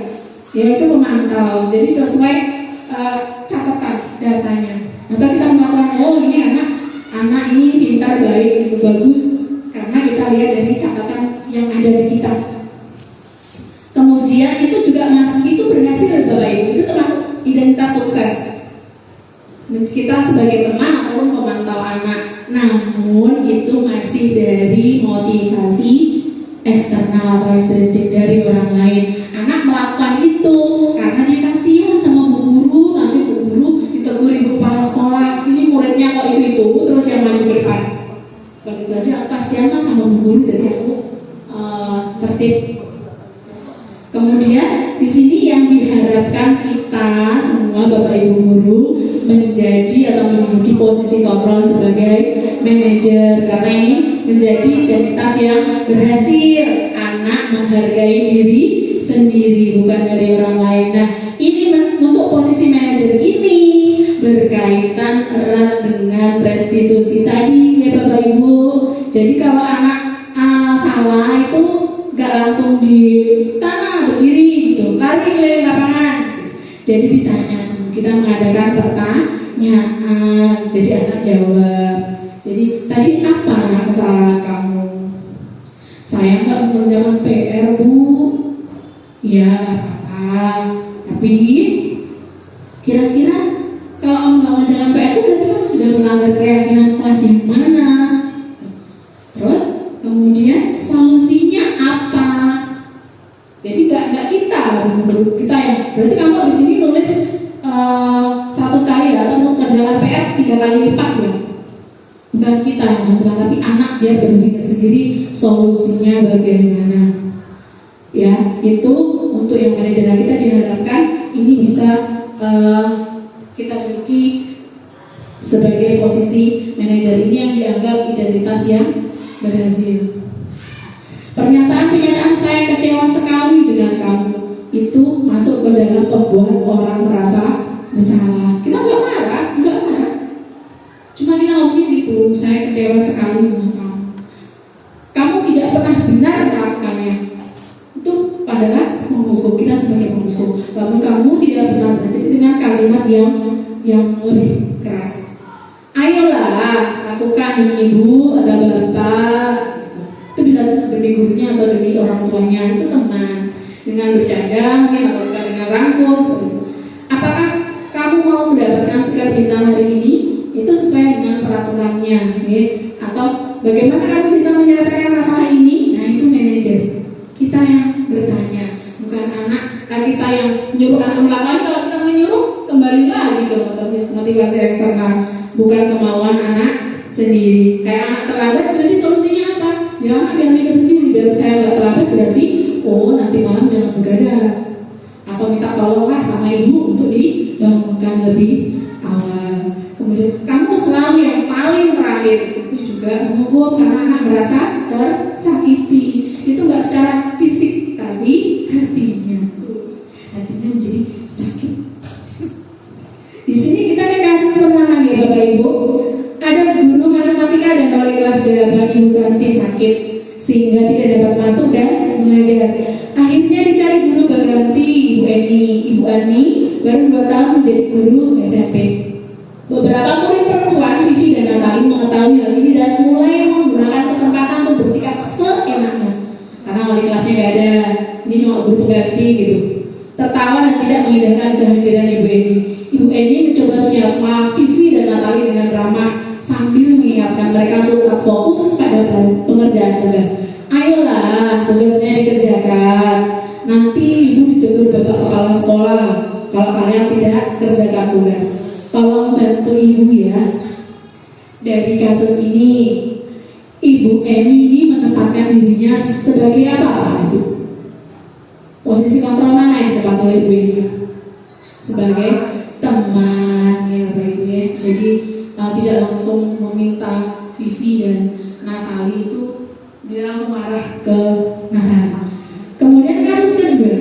yaitu memantau. Jadi sesuai catatan datanya. Atau kita melakukan, oh ini anak ini pintar, baik, itu bagus, karena kita lihat dari catatan yang ada di kita. Kemudian itu juga itu berhasil Bapak Ibu, itu termasuk identitas sukses kita sebagai teman ataupun pemantau anak. Namun itu masih dari motivasi eksternal atau ekstrinsik dari orang lain. Anak melakukan itu karena dia kasihan sama bu guru, nanti bu guru ditegur ibu kepala sekolah, ini muridnya kok itu terus yang maju ke depan. Seperti tadi aku kasihan sama bu guru, jadi aku tertib. Kemudian di sini yang diharapkan kita semua Bapak Ibu guru menjadi atau menduduki posisi kontrol sebagai manajer, karena ini menjadi identitas yang berhasil. Anak menghargai diri sendiri bukan dari orang lain. Nah ini untuk posisi manajer ini berkaitan erat dengan restitusi tadi ya Bapak Ibu. Jadi kalau anak salah itu gak langsung di tanah berdiri gitu, lari keliling lapangan. Jadi ditanya, kita mengadakan pertanyaan, jadi anak jawab. Jadi tadi apa kesalahan kamu? Saya nggak mengerjakan PR Bu. Ya apa-apa. Tapi kira-kira kalau om nggak mengerjakan PR itu berarti kamu sudah melanggar keyakinan kelas yang mana? Terus kemudian solusinya apa? Jadi nggak kita yang berarti kamu abis ini nulis 100 kali ya, atau mengerjakan PR 3 kali lipat ya. Bukan kita yang mengerjakan, tapi anak dia berpikir sendiri solusinya bagaimana. Ya, itu untuk yang manajer kita diharapkan ini bisa kita duduki sebagai posisi manajer ini yang dianggap identitas yang berhasil. Pernyataan saya kecewa sekali dengan kamu itu masuk ke dalam membuat orang merasa bersalah. Kita nggak marah. Cuma kita ngomongin gitu, saya kecewa sekali dengan kamu. Kamu tidak pernah benar melakukannya. Itu adalah menghukum kita sebagai penghukum. Kamu tidak pernah belajar dengan kalimat yang lebih keras. Ayolah, lakukan ibu atau bapak. Itu bisa demi gurunya atau demi orang tuanya, itu teman. Dengan bercanda mungkin atau dengan rangkul. Apakah kamu mau mendapatkan stiker bintang hari ini? Itu sesuai dengan peraturannya, ya? Atau bagaimana kamu bisa menyelesaikan masalah ini? Nah itu manajer. Kita yang bertanya, bukan anak. Kita yang menyuruh anak melakukan. Kalau kita menyuruh, kembali lagi ke motivasi eksternal, bukan kemauan anak sendiri. Kayak anak terlambat, berarti solusinya apa? Ya anak yang mikir sendiri, biar saya nggak terlambat berarti, oh nanti malam jangan begadang, atau minta tolonglah sama ibu untuk dibangunkan lebih awal. Kemudian kamu selalu yang paling terakhir, itu juga menghukum karena anak merasa tersakiti. Itu nggak secara fisik, tapi hatinya menjadi sakit. Di sini kita kasih pertanyaan ya Bapak Ibu. Ada guru matematika dan wali kelas 8 Ibu Santi sakit sehingga tidak dapat masuk dan mengajar. Akhirnya dicari guru berganti Ibu Ani baru 2 tahun menjadi guru SMP. Beberapa murid perempuan Vivi dan Natali mengetahui hal ini dan mulai menggunakan kesempatan untuk bersikap seenaknya. Karena wali kelasnya nggak ada, ini cuma guru pengganti gitu. Tertawa dan tidak mengindahkan kehadiran Ibu Eni. Ibu Eni mencoba menyapa Vivi dan Natali dengan ramah sambil mengingatkan mereka untuk tetap fokus pada pengerjaan tugas. Ayolah, tugasnya dikerjakan. Nanti Ibu ditegur Bapak Kepala Sekolah kalau kalian tidak kerjakan tugas. Tolong bantu Ibu ya. Dari kasus ini, Ibu Eni ini menempatkan dirinya sebagai apa itu? Posisi kontrol mana yang ditempatkan oleh Ibu Eni? Sebagai teman ya Bapak Ibu ya. Jadi tidak langsung meminta Vivi dan Natali itu, dia langsung marah ke Natali. Kemudian kasus kedua,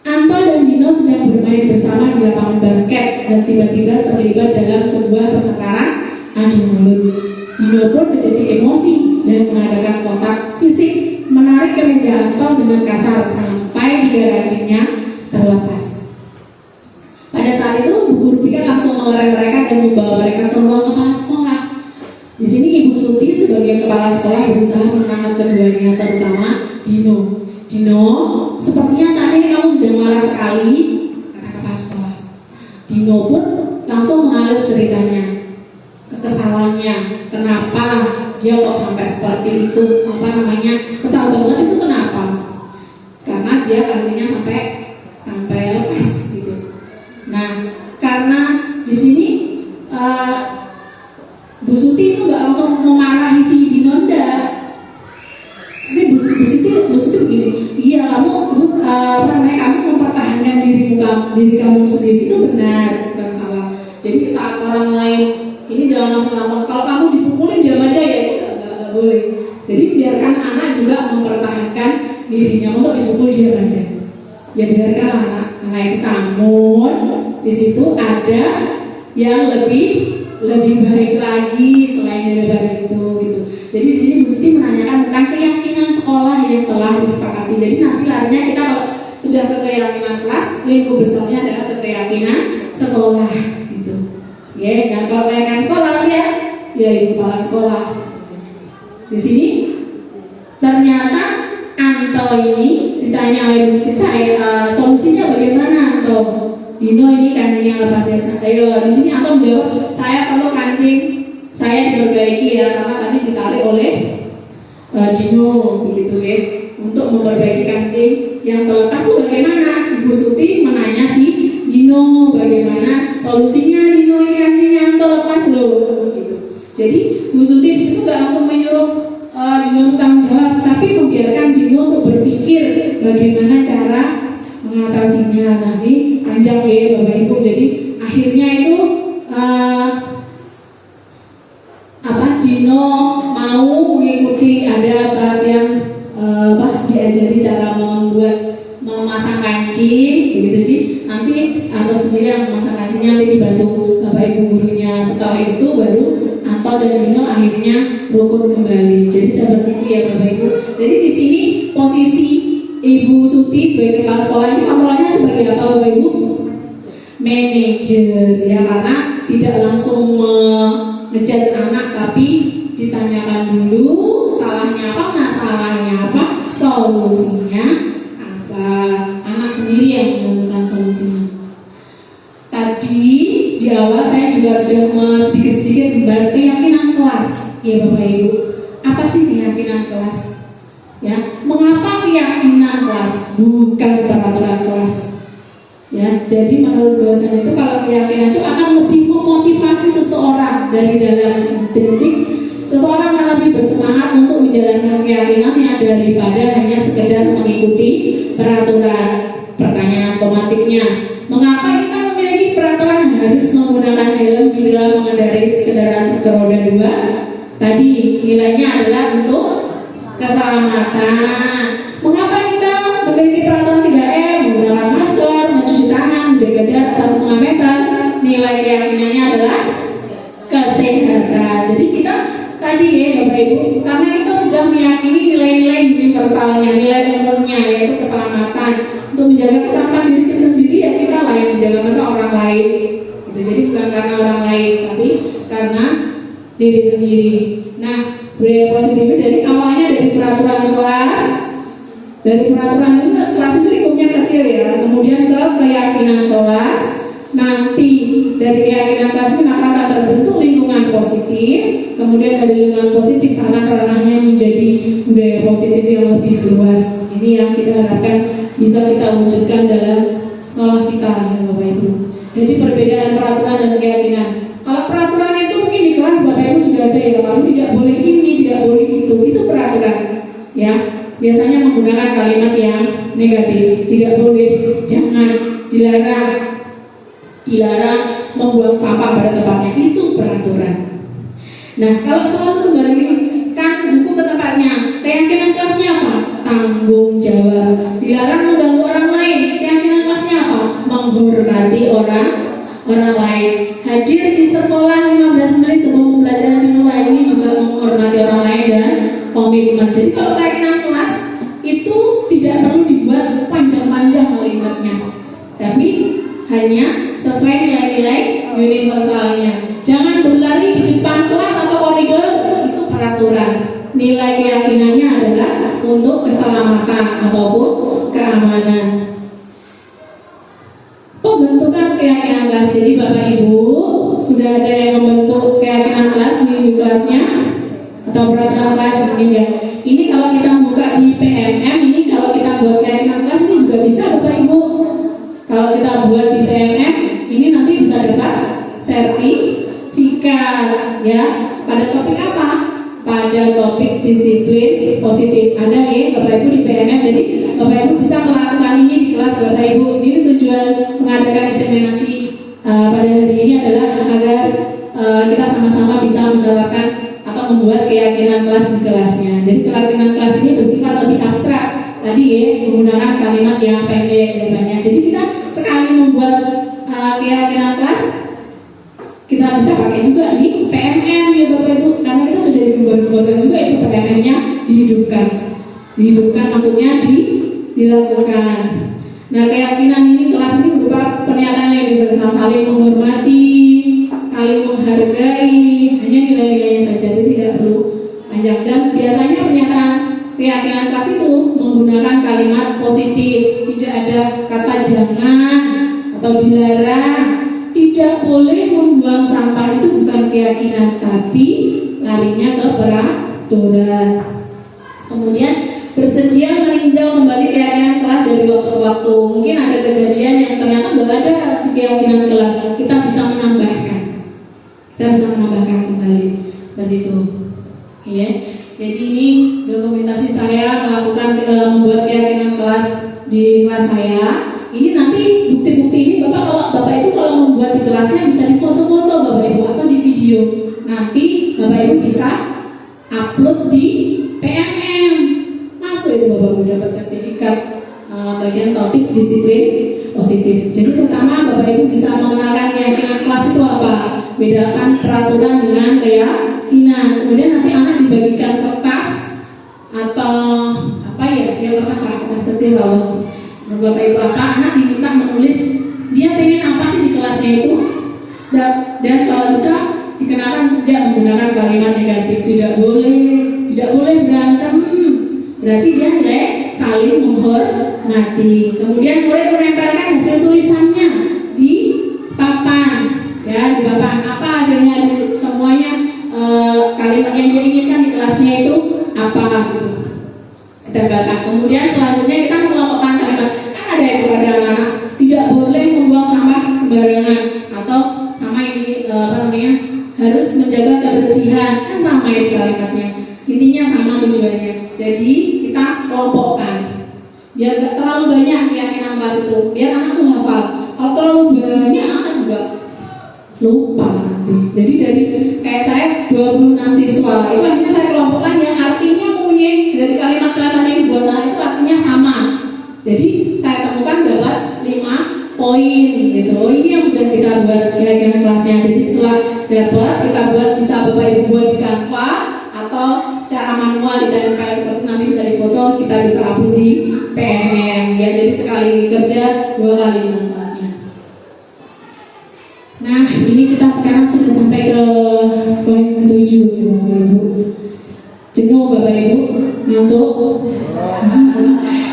Anto dan Dino sedang bermain bersama di lapangan basket dan tiba-tiba terlibat dalam sebuah pertengkaran adu mulut. Dino pun menjadi emosi dan mengadakan kontak fisik, menarik kemeja Anto dengan kasar sampai 3 kancingnya terlepas. Pada saat itu guru BK langsung mengeram mereka dan membawa mereka ke ruang kepala sekolah. Di sini Ibu Suti sebagai kepala sekolah berusaha menangkap keduanya, terutama Dino. Dino, sepertinya saat ini kamu sudah marah sekali, kata kepala sekolah. Dino pun langsung mengalir ceritanya, kekesalannya, kenapa dia kok sampai seperti itu, kesal banget itu kenapa? Karena dia kancingnya sampai lepas gitu. Nah, karena di sini Bu Suti itu nggak langsung memarahi si Dino, enggak. Tapi Bu Suti begini, iya kamu mempertahankan diri kamu sendiri itu benar, bukan salah. Jadi saat orang lain ini jangan langsung ngomong, kalau kamu dipukulin diam aja ya, nggak boleh. Jadi biarkan anak juga mempertahankan dirinya, maksud dipukul diam aja. Ya biarkan anak itu, namun di situ ada yang lebih baik lagi selain daripada itu gitu. Jadi di sini mesti menanyakan tentang keyakinan sekolah yang telah disepakati. Jadi nanti larinya kita kalau sudah ke keyakinan kelas, lingkup besarnya adalah ke keyakinan sekolah gitu. Ya, dan kalau keyakinan sekolah ya ibu kepala sekolah. Di sini ternyata Anto ini ditanya oleh saya solusinya bagaimana Anto? Dino ini kancingnya lepas desa. Ayo di sini Anto menjawab, saya perlu kancing saya diperbaiki ya karena tadi ditarik oleh Dino begitu ya untuk memperbaiki kancing yang terlepas itu bagaimana? Ibu Suti menanya si Dino bagaimana solusinya Dino ini kancingnya yang terlepas loh gitu. Jadi Bu Suti di situ nggak langsung menyuruh Dino tanggung jawab, tapi membiarkan Dino untuk berpikir bagaimana cara mengatasinya. Nanti panjang ya Bapak Ibu. Jadi akhirnya itu Dino mau mengikuti ada pelatihan diajari cara memasang kancing begitu. Jadi nanti atau sendiri yang memasang kancingnya nanti dibantu Bapak Ibu gurunya. Setelah itu baru Anto dan Dino akhirnya rukun kembali. Jadi seperti itu ya Bapak Ibu. Jadi di sini posisi Ibu Suti sebagai kepala sekolah ini kontrolnya sebagai apa Bapak Ibu? Manajer ya, karena tidak langsung ngejudge anak tapi ditanyakan dulu salahnya apa, masalahnya apa, solusinya apa. Anak sendiri yang menentukan solusinya. Tadi di awal saya juga sudah sedikit-sedikit membahas keyakinan kelas ya Bapak Ibu. Apa sih keyakinan kelas? Ya, mengapa keyakinan kelas bukan peraturan kelas? Ya, jadi menurut dosen itu kalau keyakinan itu akan lebih memotivasi seseorang dari dalam intrinsik. Seseorang akan lebih bersemangat untuk menjalankan keyakinannya daripada hanya sekedar mengikuti peraturan. Pertanyaan otomatiknya, mengapa kita memiliki peraturan harus menggunakan helm bila mengendarai kendaraan beroda 2? Tadi nilainya adalah untuk keselamatan. Mengapa kita memiliki peraturan 3M, menggunakan masker, mencuci tangan, menjaga jarak 1,5 meter? Nilai keyakinannya adalah kesehatan. Jadi kita tadi ya Bapak Ibu, karena kita sudah meyakini nilai-nilai universalnya, nilai umumnya yaitu keselamatan. Untuk menjaga keselamatan diri sendiri ya kita lah yang menjaga, masa orang lain gitu. Jadi bukan karena orang lain tapi karena diri sendiri. Nah, budaya positif dari awalnya dari peraturan kelas. Dari peraturan itu kelas itu lingkupnya kecil ya, kemudian ke keyakinan kelas. Nanti dari keyakinan kelas ini maka akan terbentuk lingkungan positif. Kemudian dari lingkungan positif akan ranahnya menjadi budaya positif yang lebih luas. Ini yang kita harapkan bisa kita wujudkan dalam sekolah kita ya Bapak Ibu. Jadi perbedaan peraturan dan keyakinan. Kalau peraturan itu mungkin di kelas Bapak Ibu sudah ada ya, kamu tidak boleh ini, tidak boleh itu peraturan ya. Biasanya menggunakan kalimat yang negatif, tidak boleh, jangan, dilarang membuang sampah pada tempatnya, itu peraturan. Nah, kalau selalu kembalikan buku ke tempatnya, keyakinan kelasnya apa? Tanggung jawab. Dilarang mengganggu orang lain, keyakinan kelasnya apa? Menghormati orang lain. Hadir di sekolah 15 menit sebelum pembelajaran dimulai, ini juga menghormati orang lain dan komitmen. Jadi kalau keyakinan kelas itu tidak perlu dibuat panjang-panjang kalimatnya, tapi hanya sesuai nilai-nilai universalnya. Jangan berlari di depan kelas atau koridor, itu peraturan. Nilai keyakinannya adalah untuk keselamatan ataupun keamanan. Pembentukan keyakinan kelas. Jadi Bapak Ibu sudah ada yang membentuk keyakinan kelas di kelasnya atau peraturan kelas ini ya. Ini kalau kita buka di PMM, ini kalau kita buat keyakinan kelas ini juga bisa Bapak Ibu. Kalau kita buat di PMM, ini nanti bisa dapat sertifikat ya. Pada topik apa? Pada topik disiplin positif. Ada ya Bapak Ibu di PMM. Jadi Bapak Ibu bisa melakukan ini di kelas Bapak Ibu. Ini tujuan mengadakan diseminasi pada hari ini adalah agar kita sama-sama bisa menerapkan atau membuat keyakinan kelas di kelasnya. Jadi keyakinan kelas ini bersifat lebih abstrak. Tadi ya menggunakan kalimat yang pendek dan banyak. Jadi kita sekali membuat keyakinan kelas, kita bisa pakai juga di PMM ya Bapak Ibu, karena kita sudah dibuat juga itu PMM-nya dihidupkan maksudnya dilakukan. Nah keyakinan ini kelas ini berupa pernyataan yang universal, saling menghormati, saling menghargai, hanya nilai-nilainya saja, itu tidak perlu panjang. Dan biasanya pernyataan keyakinan kelas itu menggunakan kalimat positif, tidak ada kata jangan atau dilarang, tidak boleh membuang sampah, itu bukan keyakinan tapi larinya ke peraturan. Kemudian bersedia meninjau kembali keyakinan kelas dari waktu ke waktu. Mungkin ada kejadian yang ternyata nggak ada di keyakinan kelas, kita bisa menambahkan kembali seperti itu. Ya, jadi ini dokumentasi saya melakukan membuat keyakinan kelas di kelas saya. Ini nanti bukti-bukti ini Bapak Ibu kalau membuat di kelasnya bisa difoto-foto Bapak Ibu atau di video. Nanti Bapak Ibu bisa upload di PMM. Masuk itu Bapak Ibu dapat sertifikat bagian topik disiplin positif. Jadi pertama Bapak Ibu bisa mengenalkan keyakinan kelas itu apa, bedakan peraturan dengan keyakinan. Kemudian nanti anak dibagikan kertas atau apa ya, kertas kecil lalu Bapak Ibu anak diminta menulis dia pengen apa sih di kelasnya itu, dan kalau bisa dikenakan tidak menggunakan kalimat negatif, tidak boleh berantem, berarti dia nilai saling menghormati. Kemudian mulai menempelkan hasil tulisannya di papan, ya di papan apa hasilnya semuanya, kalimat yang dia inginkan di kelasnya itu apa gitu ditempelkan. Kemudian selanjutnya kita mengelompokkan kalimat. Kan ada yang kepada anak tidak boleh membuang sampah sembarangan, atau sama ini harus menjaga kebersihan, kan sama ya kalimatnya, intinya sama tujuannya. Jadi kita kelompokkan biar gak terlalu banyak keyakinan kelas itu, biar anak tuh hafal. Kalau terlalu banyak anak juga lupa nanti. Jadi dari kayak saya 26 siswa itu akhirnya saya kelompokkan yang artinya mempunyai dari kalimat-kalimat yang dibuat anak itu artinya sama. Jadi saya temukan dapat 5 poin gitu. Ini yang sudah kita buat keyakinan kelasnya. Jadi setelah dapat kita buat, bisa Bapak Ibu buat di Canva atau secara manual di tempel seperti nanti bisa difoto, kita bisa upload di PMM ya. Jadi sekali kerja 2 kali manfaatnya. Nah, ini kita sekarang sudah sampai ke poin ke-7 ya Bapak Ibu. Jenuh Bapak Ibu? Ngantuk?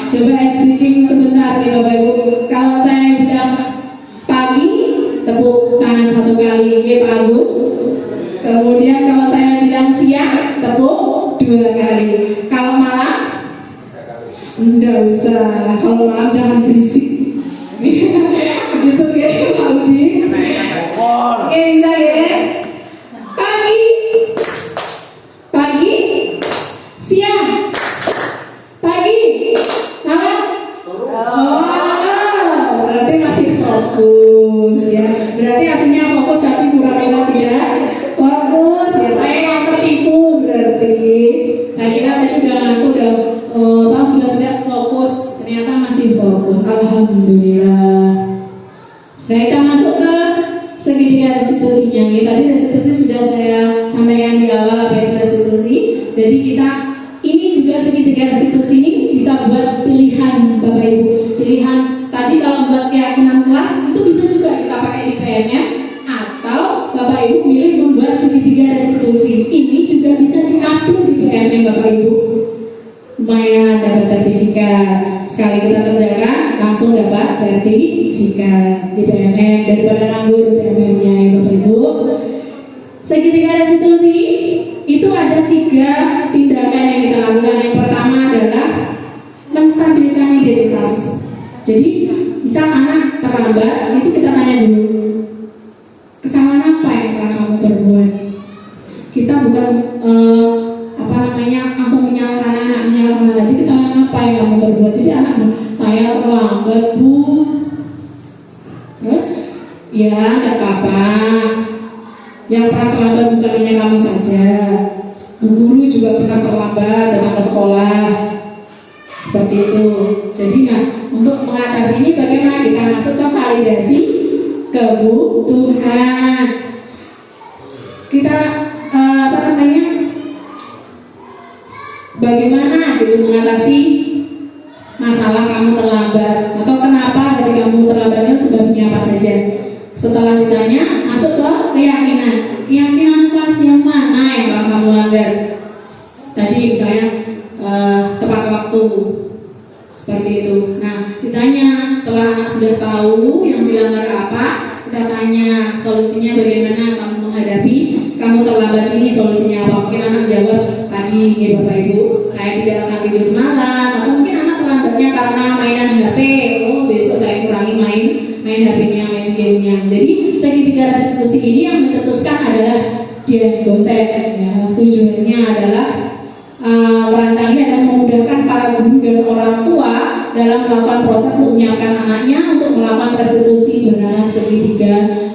Coba ice breaking sebentar nih Bapak Ibu. Kalau saya bilang pagi, tepuk tangan 1 kali, ya Pak Agus. Kemudian kalau saya bilang siang, tepuk 2 kali. Kalau malam, enggak usah. Kalau malam jangan berisik. Gitu ya Pak Udi. Oke, bisa ya. Pagi, siang, malam. Oh, berarti masih fokus ya. Berarti aslinya fokus tapi kurang tidak fokus ya. Saya yang tertipu berarti. Saya kira tadi udah ngantuk, sudah tidak fokus. Ternyata masih fokus. Alhamdulillah. Nah, kita masuk ke segitiga restitusinya. Ini tadi restitusi sudah saya sampaikan di awal apa itu restitusi. Jadi kita ini juga segitiga restitusi ini bisa buat pilihan Bapak Ibu. Pilihan tadi kalau buat keyakinan kelas itu bisa juga kita pakai di PM-nya, atau Bapak Ibu milih membuat segitiga restitusi. Ini juga bisa di-upload di PM-nya Bapak Ibu. Lumayan dapat sertifikat. Sekali kita kerjakan langsung dapat sertifikat di PMM daripada nganggur PMM-nya ya Bapak Ibu. Segitiga restitusi itu ada 3 tindakan yang kita lakukan. Yang pertama adalah menstabilkan identitas. Jadi misal anak terlambat, itu kita tanya dulu, kesalahan apa yang telah kamu perbuat. Kita bukan langsung menyalahkan anak. Jadi kesalahan apa yang kamu perbuat. Jadi anak, saya terlambat Bu. Terus ya tidak apa-apa, yang pernah terlambat bukan hanya kamu saja, Bu guru juga pernah terlambat datang ke sekolah. Seperti itu. Jadi untuk mengatasi ini bagaimana kita masuk ke validasi kebutuhan. Kita bagaimana gitu mengatasi masalah kamu terlambat atau kenapa dari kamu terlambatnya sebabnya apa saja. Setelah ditanya, masuk ke keyakinan. Keyakinan kelas yang mana yang telah kamu langgar? Tadi misalnya tepat waktu, seperti itu. Nah, ditanya setelah anak sudah tahu yang dilanggar apa, kita tanya solusinya bagaimana kamu menghadapi kamu terlambat ini, solusinya apa? Mungkin anak jawab tadi, ya Bapak Ibu, saya tidak akan tidur malam, atau mungkin anak terlambatnya karena mainan HP. Oh, besok saya kurangi main HP-nya, main game-nya. Jadi segitiga restitusi ini yang mencetuskan adalah dia dosen. Ya, tujuannya adalah perancang ini adalah memudahkan para guru dan orang tua dalam melakukan proses untuk menyiapkan anaknya untuk melakukan restitusi bernama segitiga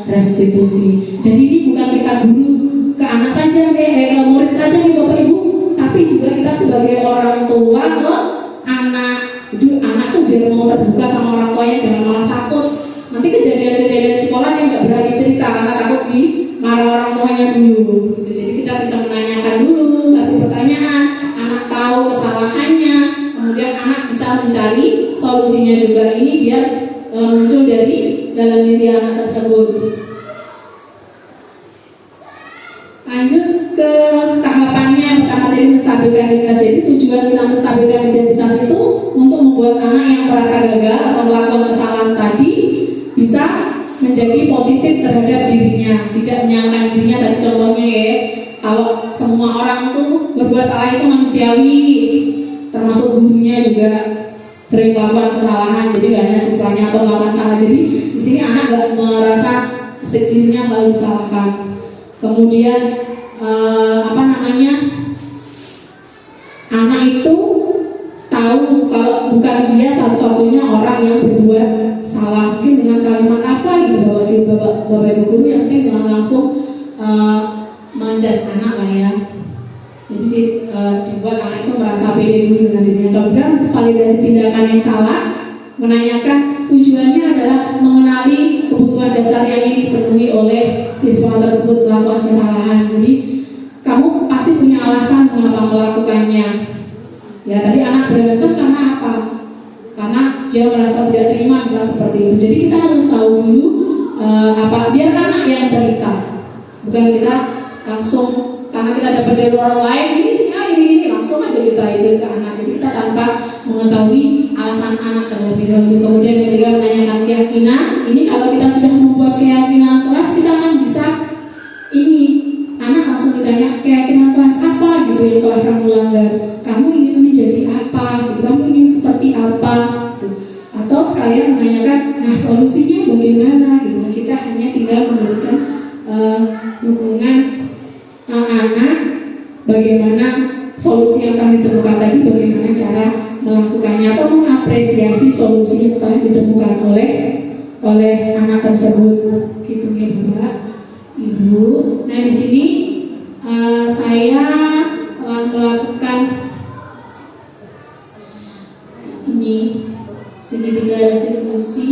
restitusi. Jadi ini bukan kita guru ke anak saja, ke murid saja nih Bapak Ibu, tapi juga kita sebagai orang tua ke anak. Jadi anak tuh biar mau terbuka sama orang tuanya, jangan malah takut. Nanti kejadian-kejadian di sekolah dia nggak berani cerita karena takut dimarah orang tuanya dulu. Jadi kita bisa menanyakan dulu, kasih pertanyaan, anak tahu kesalahannya, kemudian anak bisa mencari solusinya juga. Ini biar muncul dari dalam diri anak tersebut. Lanjut ke tahapannya. Pertama tadi menstabilkan identitas. Jadi tujuan kita menstabilkan identitas itu untuk membuat anak yang merasa gagal atau melakukan kesalahan tadi bisa menjadi positif terhadap dirinya, tidak menyalahkan dirinya. Tadi contohnya ya, kalau semua orang tuh berbuat salah itu manusiawi, termasuk gurunya juga sering melakukan kesalahan. Jadi gak hanya siswanya atau melakukan salah. Jadi di sini anak gak merasa dirinya kalau disalahkan. Kemudian anak itu tahu kalau bukan dia satu-satunya orang yang berbuat salah. Mungkin dengan kalimat apa gitu Bapak Ibu guru, yang penting jangan langsung menjudge anak lah ya. Jadi dibuat anak itu merasa pede dulu dengan dirinya. Kemudian validasi tindakan yang salah, menanyakan tujuannya adalah mengenali kebutuhan dasar yang ingin dipenuhi oleh siswa tersebut melakukan kesalahan. Jadi kamu pasti punya alasan mengapa melakukannya. Ya, tadi anak berantem karena apa? Karena dia merasa tidak terima, misalnya seperti itu. Jadi kita harus tahu dulu biar anak yang cerita, bukan kita langsung karena kita dapat dari orang lain ini sih ini langsung aja kita itu ke anak. Jadi kita tanpa mengetahui alasan anak terlebih dahulu. Kemudian ketika menanyakan keyakinan, ini kalau kita sudah membuat keyakinan kelas, kita akan bisa anak langsung ditanya keyakinan kelas apa gitu yang telah kamu langgar. Kamu ingin menjadi apa? Gitu. Kamu ingin seperti apa? Gitu. Atau sekalian menanyakan, nah solusinya bagaimana? Gitu. Kita hanya tinggal memberikan dukungan anak, bagaimana solusi yang akan ditemukan tadi, bagaimana cara melakukannya atau mengapresiasi solusi yang telah ditemukan oleh anak tersebut. Gitu ya Bapak Ibu. Nah di sini saya telah melakukan segitiga restitusi.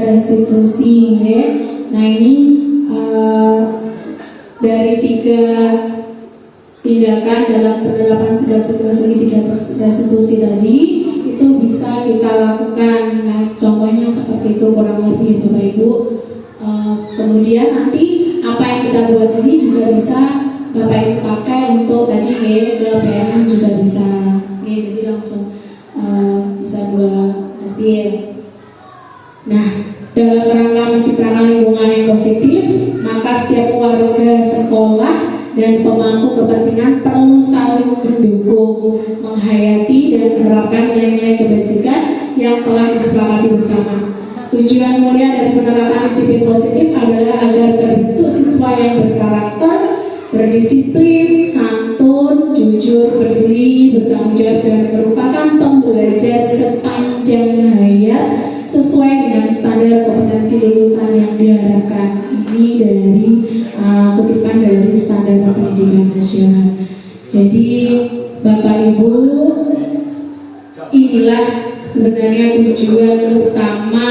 restitusi. Ya. Nah ini dari 3 tindakan dalam penerapan segitiga restitusi tadi itu bisa kita lakukan. Nah, contohnya seperti itu kurang lebih Bapak Ibu. Kemudian nanti apa yang kita buat ini juga bisa Bapak Ibu pakai untuk tadi ke PMN juga bisa. Jadi langsung bisa 2 hasil. Nah, dalam rangka menciptakan lingkungan yang positif, maka setiap warga sekolah dan pemangku kepentingan perlu saling mendukung, menghayati dan menerapkan nilai-nilai kebajikan yang telah disepakati bersama. Tujuan mulia dari penerapan disiplin positif adalah agar terbentuk siswa yang berkarakter, berdisiplin, santun, jujur, peduli, bertanggung jawab dan merupakan pembelajar sepanjang hayat sesuai dengan standar kompetensi lulusan yang diharapkan. Ini dari kutipan dari Standar Pendidikan Nasional. Jadi Bapak Ibu, inilah sebenarnya tujuan utama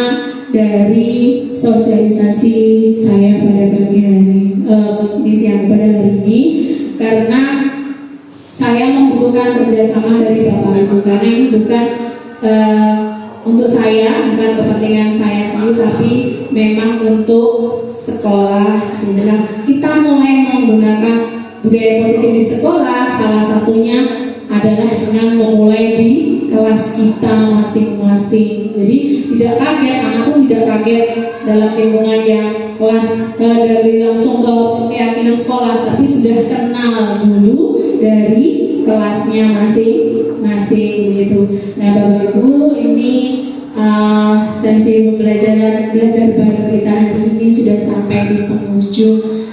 dari sosialisasi saya pada pagi hari di siang pada hari ini, karena saya membutuhkan kerjasama dari Bapak Ibu, karena ini bukan untuk saya, bukan kepentingan saya sendiri, tapi memang untuk sekolah. Nah, kita mulai menggunakan budaya positif di sekolah, salah satunya adalah dengan memulai di kelas kita masing-masing. Jadi tidak kaget, anak pun tidak kaget dalam lingkungan yang kelas dari langsung ke keyakinan sekolah, tapi sudah kenal dulu dari kelasnya masing-masing gitu. Nah Bapak Ibu, ini sesi pembelajaran belajar bareng kita hari ini sudah sampai di penghujung.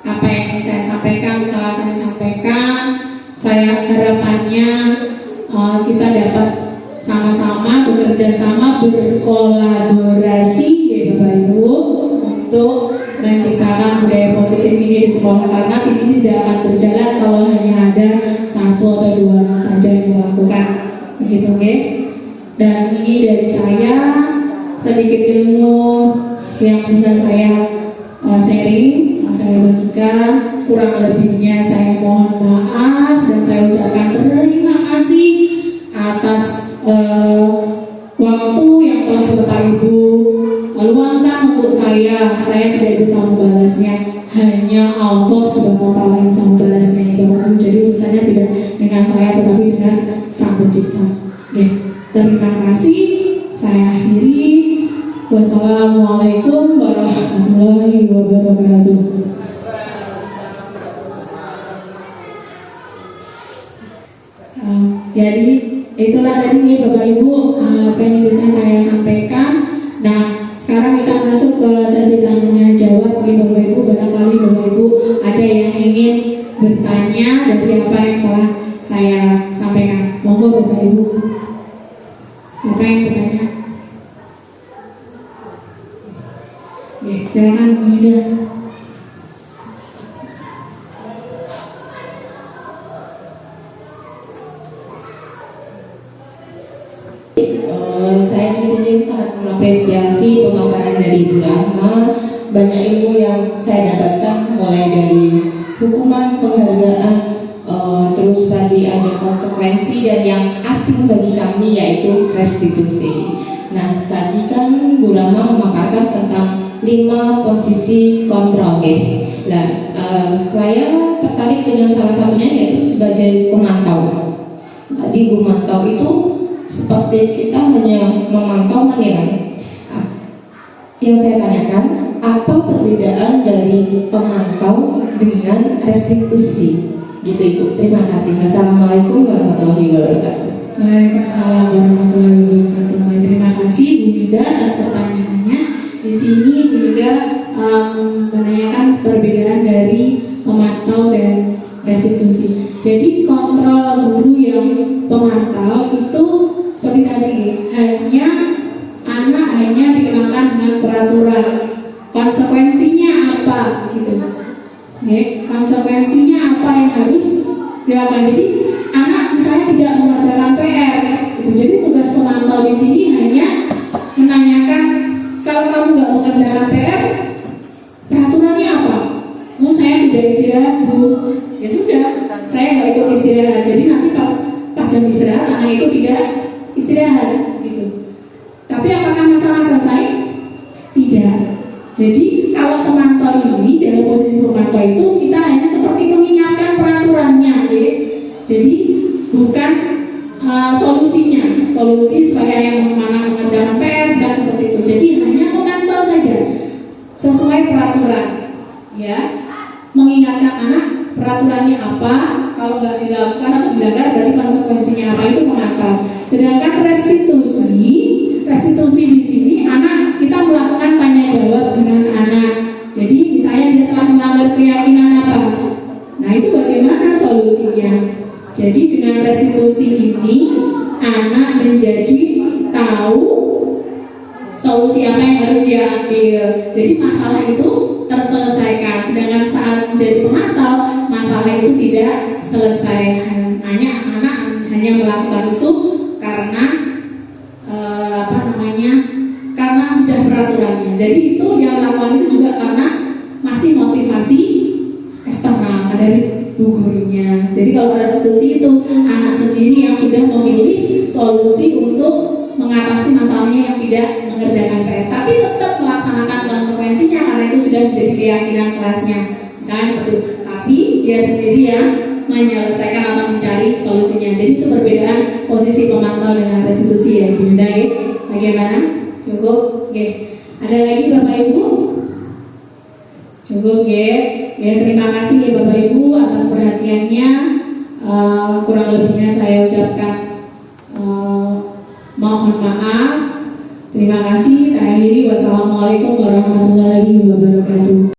Apa yang ingin saya sampaikan telah saya sampaikan. Saya harapannya kita dapat sama-sama bekerja sama, berkolaborasi ya Bapak Ibu untuk menciptakan budaya positif ini di sekolah, karena ini tidak akan berjalan kalau hanya ada 1 atau 2 saja yang melakukan begitu ya. Dan ini dari saya sedikit ilmu yang bisa saya sharing, saya bagikan. Kurang lebihnya saya mohon maaf dan saya ucapkan terima kasih atas waktu yang telah Bapak Ibu luangkan untuk saya. Saya tidak bisa membalasnya, hanya Allah Subhanahu wa taala yang bisa membalasnya Bapak Ibu. Jadi urusannya tidak dengan saya tetapi dengan Sang Pencipta. Ya, terima kasih. Saya akhiri. Wassalamualaikum warahmatullahi wabarakatuh. Jadi itulah tadi nih Bapak Ibu apa yang bisa saya sampaikan. Nah sekarang kita masuk ke sesi tanya jawab nih Bapak Ibu. Barangkali Bapak Ibu ada yang ingin bertanya dari apa yang telah saya sampaikan. Monggo Bapak Ibu. Siapa yang bertanya? Ya, silakan Bu Yuda. Saya di sini sangat mengapresiasi pemaparan dari Ibu Rahma. Banyak ilmu yang saya dapatkan, mulai dari hukuman, penghargaan, terus tadi ada konsekuensi, dan yang asing bagi kami yaitu restitusi. Nah, tadi kan Bu Rahma memaparkan tentang 5 posisi kontrol. Nah, saya tertarik dengan salah satunya yaitu sebagai pemantau. Tadi Bu mantau itu seperti kita hanya memantau, menilai. Yang saya tanyakan, apa perbedaan dari pemantau dengan restitusi? Gitu Ibu. Terima kasih. Wassalamualaikum warahmatullahi wabarakatuh. Waalaikumsalam warahmatullahi wabarakatuh. Terima kasih Bu Yuda atas pertanyaannya. Di sini Bu Yuda menanyakan perbedaan dari pemantau dan restitusi. Jadi kontrol guru yang pemantau itu seperti tadi, anak hanya dikenalkan dengan peraturan. Konsekuensinya apa gitu. Konsekuensinya apa yang harus dilakukan. Jadi anak misalnya tidak mengerjakan PR gitu. Jadi tugas pemantau di sini hanya menanyakan, kalau kamu nggak mengerjakan PR, peraturannya apa? Oh, saya tidak istirahat, Bu. Ya sudah, saya nggak ikut istirahat. Jadi nanti pas jam istirahat, anak itu tidak istirahat, gitu. Tapi apakah masalah selesai? Tidak. Jadi kalau pemantau ini, dalam posisi pemantau itu kita hanya seperti mengingatkan peraturannya, gitu. Jadi bukan solusi supaya yang mana mengerjakan PR dan seperti itu. Jadi hanya memantau saja sesuai peraturan, ya, mengingatkan anak peraturannya apa, kalau nggak dilakukan atau dilanggar berarti konsekuensinya apa, itu mengatau. Sedangkan restitusi di sini anak kita melakukan tanya jawab dengan anak. Jadi misalnya dia telah melanggar keyakinan apa, nah itu bagaimana solusinya. Jadi dengan restitusi ini anak menjadi tahu solusi apa yang harus dia ambil. Jadi masalah itu terselesaikan. Sedangkan saat menjadi pemantau, masalah itu tidak selesai. Anak hanya melakukan itu karena karena sudah peraturannya. Jadi itu yang lakukan itu juga karena masih motivasi eksternal dari bu gurunya. Jadi kalau restitusi itu anak sendiri yang sudah memilih solusi untuk mengatasi masalahnya yang tidak mengerjakan PR, tapi tetap melaksanakan konsekuensinya karena itu sudah menjadi keyakinan kelasnya. Misalnya seperti itu. Tapi dia sendiri yang menyelesaikan atau mencari solusinya. Jadi itu perbedaan posisi pemantau dengan restitusi, ya Bunda, ya. Bagaimana? Cukup? Oke. Ada lagi Bapak Ibu? Cukup, ya. Ya, terima kasih ya Bapak Ibu atas perhatiannya. Kurang lebihnya saya ucapkan mohon maaf. Terima kasih. Saya akhiri. Wassalamualaikum warahmatullahi wabarakatuh.